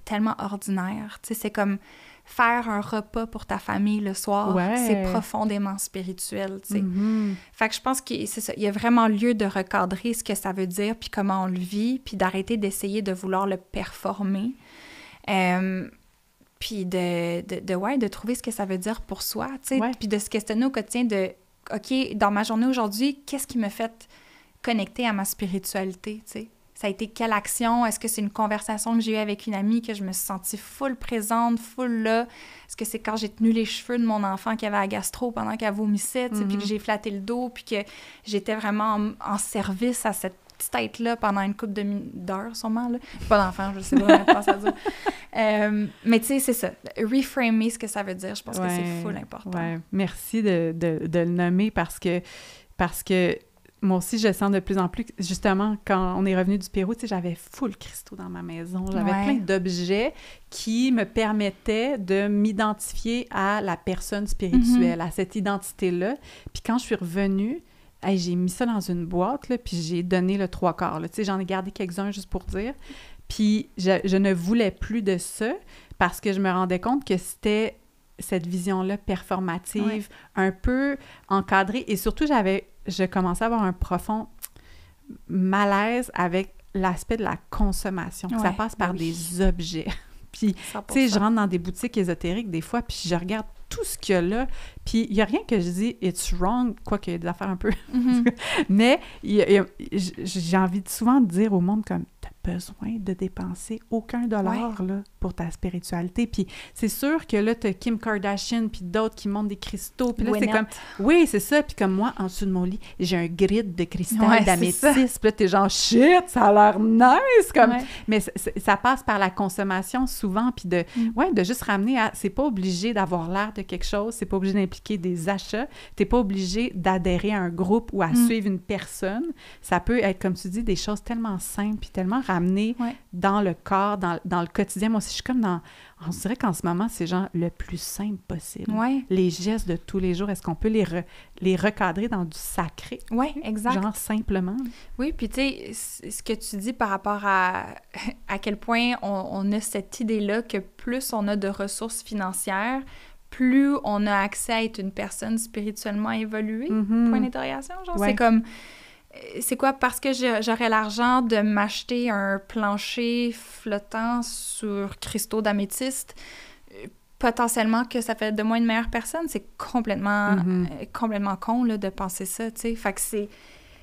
tellement ordinaire. Tu sais, c'est comme faire un repas pour ta famille le soir, c'est profondément spirituel, tu sais. Fait que je pense que c'est ça, il y a vraiment lieu de recadrer ce que ça veut dire puis comment on le vit, puis d'arrêter d'essayer de vouloir le performer. Puis de trouver ce que ça veut dire pour soi, tu sais, puis de se questionner au quotidien de « OK, dans ma journée aujourd'hui, qu'est-ce qui me fait connecter à ma spiritualité, tu sais? Ça a été quelle action? Est-ce que c'est une conversation que j'ai eue avec une amie que je me suis sentie full présente, full là? Est-ce que c'est quand j'ai tenu les cheveux de mon enfant qui avait la gastro pendant qu'elle vomissait, tu sais, puis que j'ai flatté le dos, puis que j'étais vraiment en service à cette petite tête-là pendant une couple d'heures, sûrement, là. Pas d'enfant, je sais pas comment ça dure. Mais tu sais, c'est ça. Reframer ce que ça veut dire, je pense que c'est full important.
Ouais. Merci de le nommer parce que moi aussi, je sens de plus en plus, justement, quand on est revenu du Pérou, tu sais, j'avais full cristaux dans ma maison. J'avais plein d'objets qui me permettaient de m'identifier à la personne spirituelle, à cette identité-là. Puis quand je suis revenue, j'ai mis ça dans une boîte, là, puis j'ai donné le 3/4. Tu sais, j'en ai gardé quelques-uns juste pour dire. Puis je ne voulais plus de ça parce que je me rendais compte que c'était cette vision-là performative, un peu encadrée. Et surtout, je commençais à avoir un profond malaise avec l'aspect de la consommation. Ça passe par des objets. Puis, tu sais, je rentre dans des boutiques ésotériques des fois, puis je regarde tout ce qu'il y a là, puis il n'y a rien que je dis « it's wrong », quoique il y a des affaires un peu... Mais j'ai envie souvent de dire au monde comme « t'as besoin de dépenser aucun dollar là, pour ta spiritualité ». Puis c'est sûr que là, t'as Kim Kardashian, puis d'autres qui montent des cristaux, puis là, c'est comme... Oui, c'est ça, puis comme moi, en dessous de mon lit, j'ai un grid de cristal d'améthyste, puis là, t'es genre « shit, ça a l'air nice! » comme... Mais ça passe par la consommation souvent, puis de juste ramener à... C'est pas obligé d'avoir l'air de quelque chose, c'est pas obligé d'impliquer des achats, t'es pas obligé d'adhérer à un groupe ou à suivre une personne. Ça peut être, comme tu dis, des choses tellement simples puis tellement ramenées dans le corps, dans le quotidien. Moi aussi, je suis comme dans... On dirait qu'en ce moment, c'est genre le plus simple possible. Les gestes de tous les jours, est-ce qu'on peut les recadrer dans du sacré?
Oui, exact.
Genre simplement.
Oui, puis tu sais, ce que tu dis par rapport à quel point on a cette idée-là que plus on a de ressources financières, plus on a accès à être une personne spirituellement évoluée, point d'interrogation, genre, c'est comme, c'est quoi, parce que j'aurais l'argent de m'acheter un plancher flottant sur cristaux d'améthyste, potentiellement que ça fait de moi une meilleure personne, c'est complètement con, là, de penser ça, tu sais, fait que c'est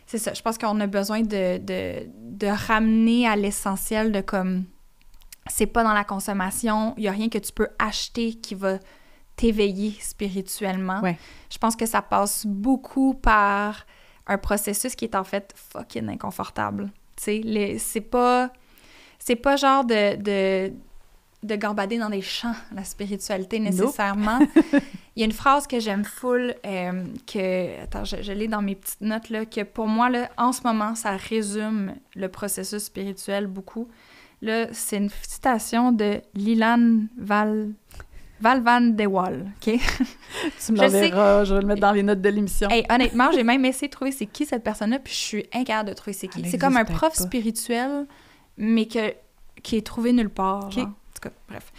ça, je pense qu'on a besoin de ramener à l'essentiel de comme, c'est pas dans la consommation, il y a rien que tu peux acheter qui va t'éveiller spirituellement. Je pense que ça passe beaucoup par un processus qui est en fait fucking inconfortable. Tu sais, c'est pas genre de gambader dans des champs, la spiritualité, nécessairement. Il y a une phrase que j'aime full, attends, je l'ai dans mes petites notes, là, que pour moi, là, en ce moment, ça résume le processus spirituel beaucoup. Là, c'est une citation de Lilan Van de Waal, OK?
Tu me l'enverras, je vais le mettre dans les notes de l'émission.
Hey, honnêtement, j'ai même essayé de trouver c'est qui cette personne-là, puis je suis incapable de trouver c'est qui. C'est comme un prof spirituel, mais qui est trouvé nulle part. Okay. En tout cas, bref.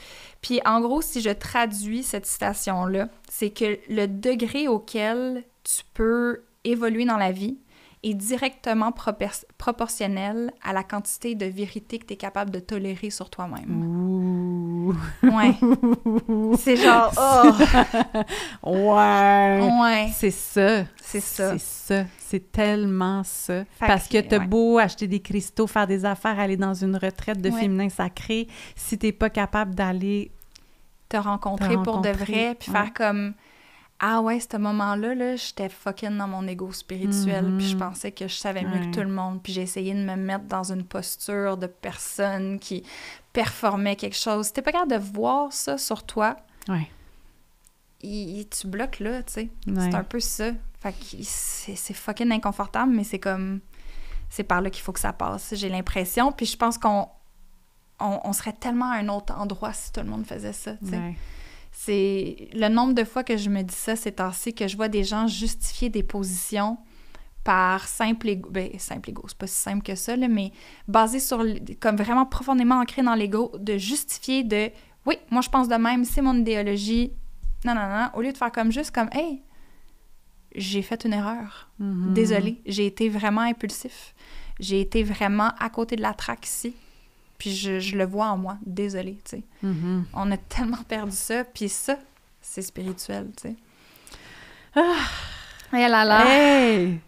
Puis en gros, si je traduis cette citation-là, c'est que le degré auquel tu peux évoluer dans la vie est directement proportionnel à la quantité de vérité que tu es capable de tolérer sur toi-même.
Ouh!
Ouais. C'est genre, oh!
Ouais! C'est ça.
C'est ça.
C'est ça. C'est tellement ça. Parce que t'as beau acheter des cristaux, faire des affaires, aller dans une retraite de féminin sacré, si t'es pas capable d'aller...
te rencontrer pour de vrai, puis faire comme... Ah ouais, ce moment-là, là, j'étais fucking dans mon ego spirituel, puis je pensais que je savais mieux que tout le monde, puis j'ai essayé de me mettre dans une posture de personne qui performait quelque chose. Si t'es pas capable de voir ça sur toi, tu bloques là, tu sais. C'est un peu ça. Fait que c'est fucking inconfortable, mais c'est comme... c'est par là qu'il faut que ça passe, j'ai l'impression. Puis je pense qu'on serait tellement à un autre endroit si tout le monde faisait ça, tu sais.
Ouais.
C'est le nombre de fois que je me dis ça ces temps-ci, que je vois des gens justifier des positions par simple ego. Ben, simple ego, c'est pas si simple que ça, là, mais basé sur, comme vraiment profondément ancré dans l'ego, de justifier de « Oui, moi je pense de même, c'est mon idéologie. » Non, au lieu de faire juste comme « Hey, j'ai fait une erreur. Désolée, j'ai été vraiment impulsif. J'ai été vraiment à côté de la traque ici. Puis je le vois en moi. Désolée, tu sais. On a tellement perdu ça. Puis ça, c'est spirituel, tu sais.
Et là là! Hey!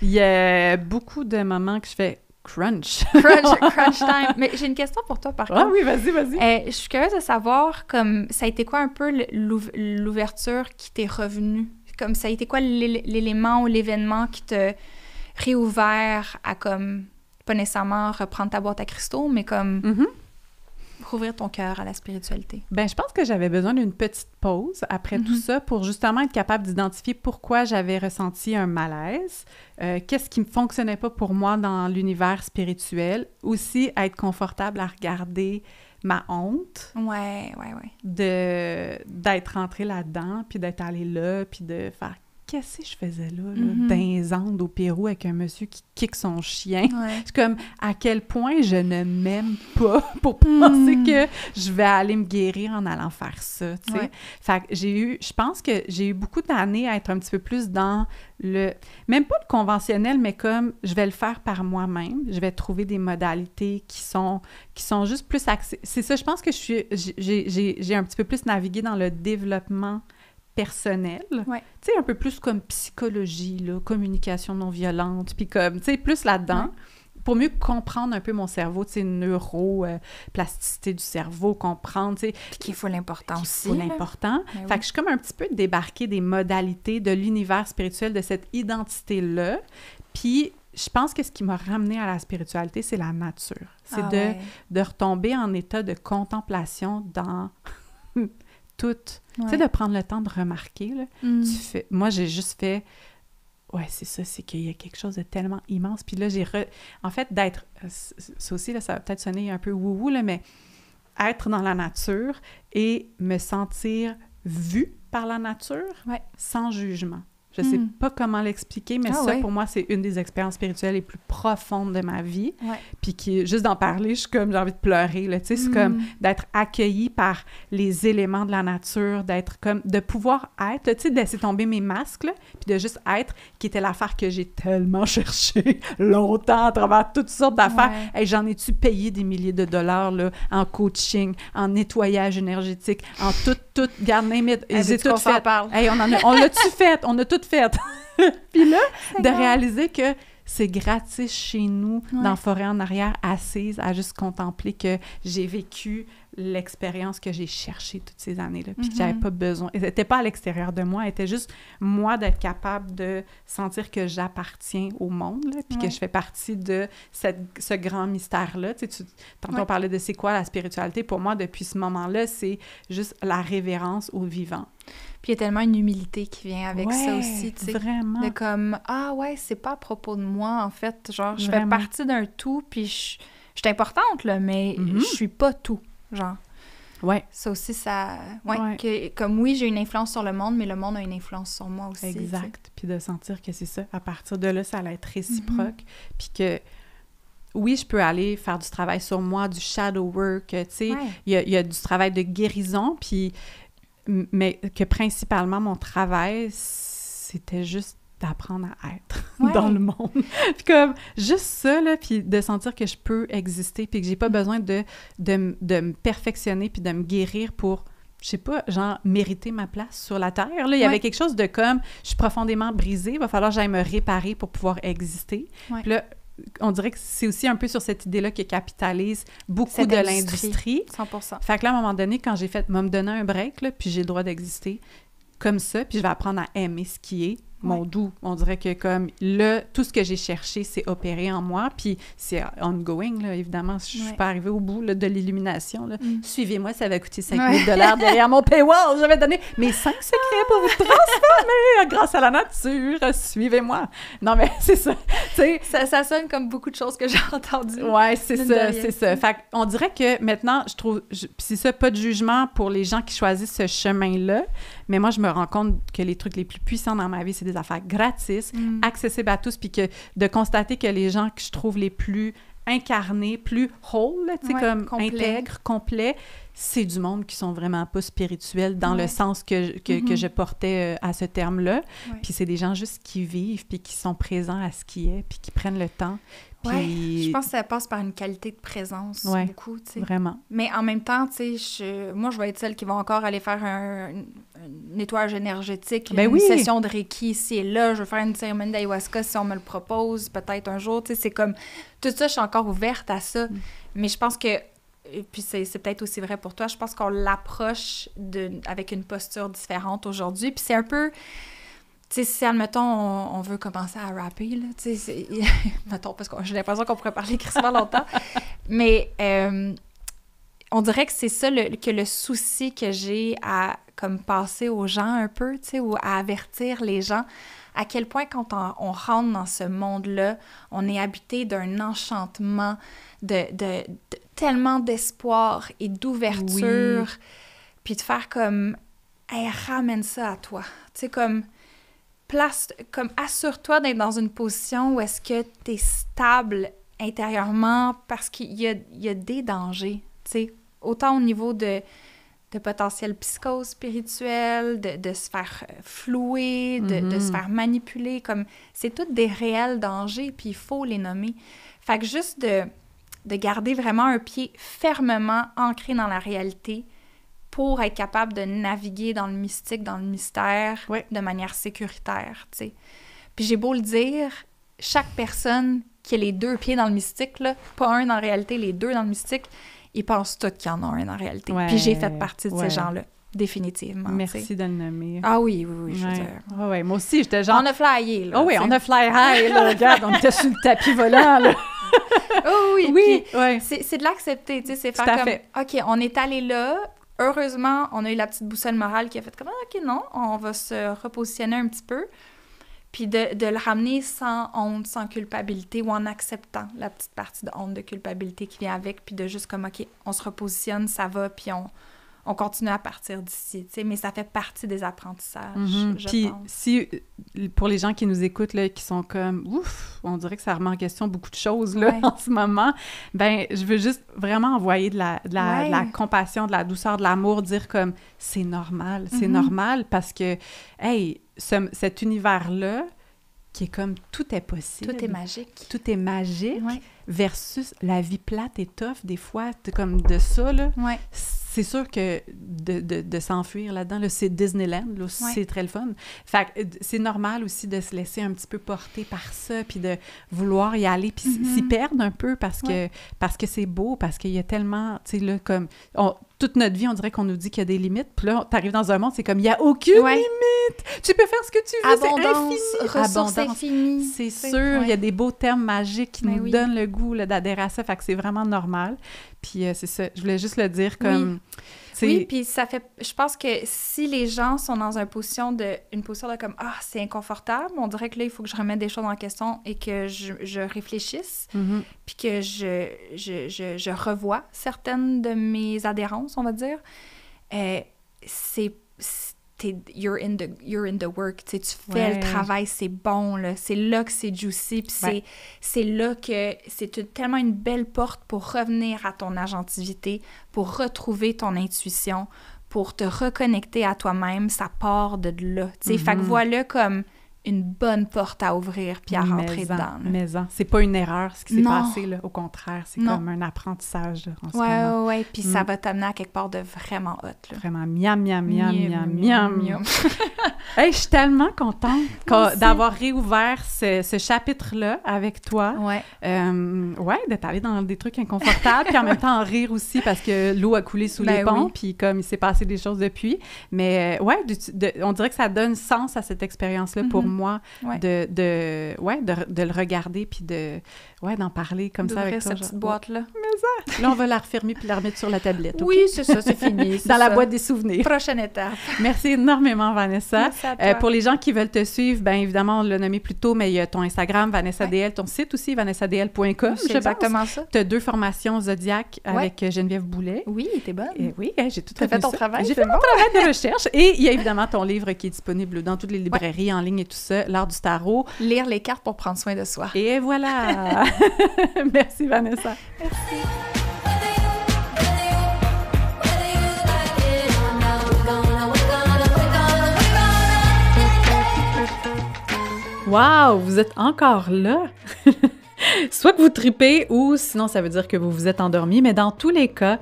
Il y a beaucoup de moments que je fais crunch.
crunch time. Mais j'ai une question pour toi, par contre.
Ah oui, vas-y.
Je suis curieuse de savoir, comme, ça a été quoi un peu l'ouverture qui t'est revenue? Comme, ça a été quoi l'élément ou l'événement qui t'a réouvert à, comme, pas nécessairement reprendre ta boîte à cristaux, mais comme rouvrir ton cœur à la spiritualité?
Ben, je pense que j'avais besoin d'une petite pause après tout ça pour justement être capable d'identifier pourquoi j'avais ressenti un malaise, qu'est-ce qui ne fonctionnait pas pour moi dans l'univers spirituel, aussi être confortable à regarder ma honte.
Ouais.
D'être rentrée là-dedans, puis d'être allée là, puis de faire qu'est-ce que je faisais là, dans les Andes au Pérou avec un monsieur qui kick son chien. Ouais. C'est comme à quel point je ne m'aime pas pour penser que je vais aller me guérir en allant faire ça, tu sais. Ouais. Fait que je pense que j'ai eu beaucoup d'années à être un petit peu plus dans même pas le conventionnel, mais comme je vais le faire par moi-même, je vais trouver des modalités qui sont juste plus axées. C'est ça, je pense que j'ai un petit peu plus navigué dans le développement personnel, tu sais, un peu plus comme psychologie, là, communication non violente, puis comme, tu sais, plus là-dedans, pour mieux comprendre un peu mon cerveau, tu sais, neuroplasticité du cerveau, comprendre, tu sais.
Puis qu'il faut l'important aussi.
Il faut l'important. Fait que je suis comme un petit peu débarquée des modalités de l'univers spirituel, de cette identité-là, puis je pense que ce qui m'a ramenée à la spiritualité, c'est la nature. C'est de retomber en état de contemplation dans tout. Tu sais, de prendre le temps de remarquer, là. Moi, j'ai juste fait... Ouais, c'est ça, c'est qu'il y a quelque chose de tellement immense. Puis là, en fait, d'être... Ça aussi, là, ça va peut-être sonner un peu wouhou, là, mais être dans la nature et me sentir vue par la nature sans jugement. Je sais pas comment l'expliquer, mais pour moi, c'est une des expériences spirituelles les plus profondes de ma vie. Puis juste d'en parler, je suis comme, j'ai envie de pleurer, là, tu sais, c'est comme d'être accueillie par les éléments de la nature, d'être comme, de pouvoir être, tu sais, de laisser tomber mes masques, là, puis de juste être, qui était l'affaire que j'ai tellement cherché longtemps à travers toutes sortes d'affaires. Hey, j'en ai-tu payé des milliers de dollars, là, en coaching, en nettoyage énergétique, en tout, garde même, j'ai tout fait. Hey, on l'a-tu fait? On a tout fait. Puis là, de réaliser que c'est gratis chez nous, dans la forêt en arrière, assise, à juste contempler que j'ai vécu l'expérience que j'ai cherchée toutes ces années-là, puis que j'avais pas besoin. Elle n'était pas à l'extérieur de moi, elle était juste moi d'être capable de sentir que j'appartiens au monde, là, puis que je fais partie de ce grand mystère-là. Tu sais, tantôt on parlait de c'est quoi la spiritualité. Pour moi, depuis ce moment-là, c'est juste la révérence au vivant.
Puis il y a tellement une humilité qui vient avec ça aussi, tu sais.
Vraiment.
De comme, c'est pas à propos de moi, en fait. Genre, je fais partie d'un tout, puis je suis importante, là, mais je suis pas tout, genre.
Ouais.
Ça aussi, ça... comme oui, j'ai une influence sur le monde, mais le monde a une influence sur moi aussi.
Exact. Puis de sentir que c'est ça. À partir de là, ça allait être réciproque. Puis que... Oui, je peux aller faire du travail sur moi, du shadow work, tu sais. Il y a du travail de guérison, puis... Mais que principalement, mon travail, c'était juste d'apprendre à être dans le monde. Puis comme, juste ça, là, puis de sentir que je peux exister, puis que j'ai pas besoin de me perfectionner puis de me guérir pour, je sais pas, genre, mériter ma place sur la Terre. Là, il y avait quelque chose de comme, je suis profondément brisée, il va falloir que j'aille me réparer pour pouvoir exister. Puis là, on dirait que c'est aussi un peu sur cette idée-là que capitalise beaucoup de l'industrie.
100%.
Fait que là, à un moment donné, quand j'ai fait, me donner un break, là, puis j'ai le droit d'exister comme ça, puis je vais apprendre à aimer ce qui est, mon doux. On dirait que comme là, tout ce que j'ai cherché s'est opéré en moi, puis c'est ongoing, là, évidemment. Je suis pas arrivée au bout là, de l'illumination. Là. Suivez-moi, ça va coûter 5 000 $ derrière mon paywall. Je vais donner mes 5 secrets pour vous transformer grâce à la nature. Suivez-moi. Non, mais c'est ça.
Ça sonne comme beaucoup de choses que j'ai entendues.
Ouais, c'est ça. Fait qu'on dirait que maintenant, je trouve... Puis c'est ça, pas de jugement pour les gens qui choisissent ce chemin-là, mais moi, je me rends compte que les trucs les plus puissants dans ma vie, c'est des affaires gratis, accessibles à tous, puis que de constater que les gens que je trouve les plus incarnés, plus whole, tu sais, comme intègres, complets, c'est du monde qui sont vraiment pas spirituels dans le sens que je portais à ce terme-là. Puis c'est des gens juste qui vivent, puis qui sont présents à ce qui est, puis qui prennent le temps.
Puis... je pense que ça passe par une qualité de présence, beaucoup, tu sais.
Vraiment.
Mais en même temps, tu sais, moi, je vais être celle qui va encore aller faire un nettoyage énergétique, une session de Reiki ici et là. Je vais faire une cérémonie d'ayahuasca si on me le propose, peut-être un jour, tu sais. C'est comme... Tout ça, je suis encore ouverte à ça. Mais je pense que... Et puis c'est peut-être aussi vrai pour toi, je pense qu'on l'approche avec une posture différente aujourd'hui. Puis c'est un peu... Tu sais, si, admettons, on veut commencer à rapper, là, tu sais, mettons, parce que j'ai l'impression qu'on pourrait parler crissement longtemps, mais on dirait que c'est ça que le souci que j'ai à, comme, passer aux gens un peu, tu sais, ou à avertir les gens, à quel point quand on rentre dans ce monde-là, on est habité d'un enchantement, de tellement d'espoir et d'ouverture, puis de faire comme, hey, ramène ça à toi, tu sais, comme assure-toi d'être dans une position où est-ce que tu es stable intérieurement parce qu'il y a des dangers, tu sais, autant au niveau de potentiel psychose spirituel, de se faire flouer, de se faire manipuler, comme c'est tous des réels dangers, puis il faut les nommer. Fait que juste de garder vraiment un pied fermement ancré dans la réalité, pour être capable de naviguer dans le mystique, dans le mystère, de manière sécuritaire, tu sais. Puis j'ai beau le dire, chaque personne qui a les 2 pieds dans le mystique, là, pas un dans la réalité, les 2 dans le mystique, ils pensent tous qu'il y en a un en réalité. Puis j'ai fait partie de ces gens-là, définitivement.
Merci de le nommer.
Ah oui, je veux dire.
Ah ouais, moi aussi, j'étais genre...
On a flyé, là.
Ah oui, on a fly high, là, regarde, on était sur le tapis volant, là.
Oh oui, c'est de l'accepter, tu sais, c'est faire comme, OK, on est allé là. Heureusement, on a eu la petite boussole morale qui a fait comme « OK, non, on va se repositionner un petit peu. » Puis de le ramener sans honte, sans culpabilité ou en acceptant la petite partie de honte, de culpabilité qui vient avec, puis de juste comme « OK, on se repositionne, ça va, puis on continue à partir d'ici. » Tu sais, mais ça fait partie des apprentissages, je
puis
pense.
Si, pour les gens qui nous écoutent, là, qui sont comme « Ouf, on dirait que ça remet en question beaucoup de choses là, en ce moment. » Ben, je veux juste vraiment envoyer de la compassion, de la douceur, de l'amour, dire comme « C'est normal, c'est normal. » Parce que, hey, cet univers-là, qui est comme tout est possible.
Tout est magique.
Tout est magique versus la vie plate et tough, des fois, comme de ça, là. C'est sûr que de s'enfuir là-dedans, là, c'est Disneyland, là, c'est très le fun. Fait que c'est normal aussi de se laisser un petit peu porter par ça, puis de vouloir y aller, puis s'y perdre un peu parce que c'est beau, parce qu'il y a tellement, tu sais, là, comme... toute notre vie, on dirait qu'on nous dit qu'il y a des limites, puis là, t'arrives dans un monde, c'est comme, il n'y a aucune limite! Tu peux faire ce que tu veux,
abondance,
c'est infini!
Ressources infinies.
C'est sûr, il y a des beaux termes magiques qui nous donnent le goût là, d'adhérer à ça, fait que c'est vraiment normal. Puis c'est ça, je voulais juste le dire comme...
Oui, puis ça fait... Je pense que si les gens sont dans une posture de comme « Ah, c'est inconfortable », on dirait que là, il faut que je remette des choses en question et que je réfléchisse, puis que je revoie certaines de mes adhérences, on va dire. You're in the work, tu sais, tu fais le travail, c'est bon, là, c'est là que c'est juicy, puis c'est là que c'est tellement une belle porte pour revenir à ton agentivité, pour retrouver ton intuition, pour te reconnecter à toi-même, ça part de là, tu sais, fait que voilà comme une bonne porte à ouvrir puis à rentrer dedans.
C'est pas une erreur ce qui s'est passé, là. Au contraire, c'est comme un apprentissage là, en ce moment.
Ouais, puis ça va t'amener à quelque part de vraiment hot, là.
Vraiment miam, miam, miam, miam, miam. Hey, je suis tellement contente d'avoir réouvert ce chapitre-là avec toi.
Ouais.
D'être allée dans des trucs inconfortables, puis en même temps en rire aussi parce que l'eau a coulé sous les ponts, puis comme il s'est passé des choses depuis. Mais on dirait que ça donne sens à cette expérience-là pour moi, de le regarder, puis d'en parler comme ça avec toi.
Cette petite boîte-là.
Mais ça! Là, on va la refermer puis la remettre sur la tablette.
Oui, c'est ça, c'est fini.
Dans la boîte des souvenirs.
Prochaine étape.
Merci énormément, Vanessa.
Merci à toi.
Pour les gens qui veulent te suivre, bien évidemment, on l'a nommé plus tôt, mais il y a ton Instagram, Vanessa DL, ton site aussi, vanessadl.com.
C'est exactement ça.
Tu as 2 formations Zodiac avec Geneviève Boulet.
Oui, t'es bonne.
Oui, j'ai tout
fait ton travail.
J'ai fait mon travail de recherche. Et il y a évidemment ton livre qui est disponible dans toutes les librairies en ligne et tout ça, L'art du tarot.
Lire les cartes pour prendre soin de soi.
Et voilà! Merci, Vanessa.
Merci.
Wow, vous êtes encore là! Soit que vous tripez ou sinon ça veut dire que vous vous êtes endormi, mais dans tous les cas,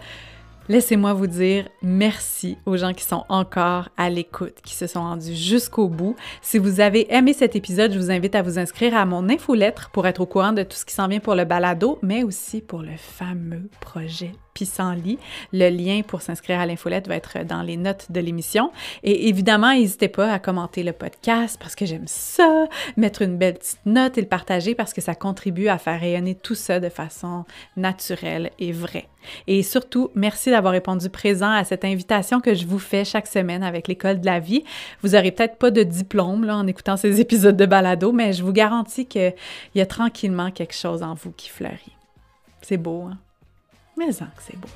laissez-moi vous dire merci aux gens qui sont encore à l'écoute, qui se sont rendus jusqu'au bout. Si vous avez aimé cet épisode, je vous invite à vous inscrire à mon infolettre pour être au courant de tout ce qui s'en vient pour le balado, mais aussi pour le fameux projet Pissenlit. Le lien pour s'inscrire à l'infolette va être dans les notes de l'émission. Et évidemment, n'hésitez pas à commenter le podcast parce que j'aime ça, mettre une belle petite note et le partager parce que ça contribue à faire rayonner tout ça de façon naturelle et vraie. Et surtout, merci d'avoir répondu présent à cette invitation que je vous fais chaque semaine avec l'École de la vie. Vous n'aurez peut-être pas de diplôme là, en écoutant ces épisodes de balado, mais je vous garantis qu'il y a tranquillement quelque chose en vous qui fleurit. C'est beau, hein? Mais que c'est beau.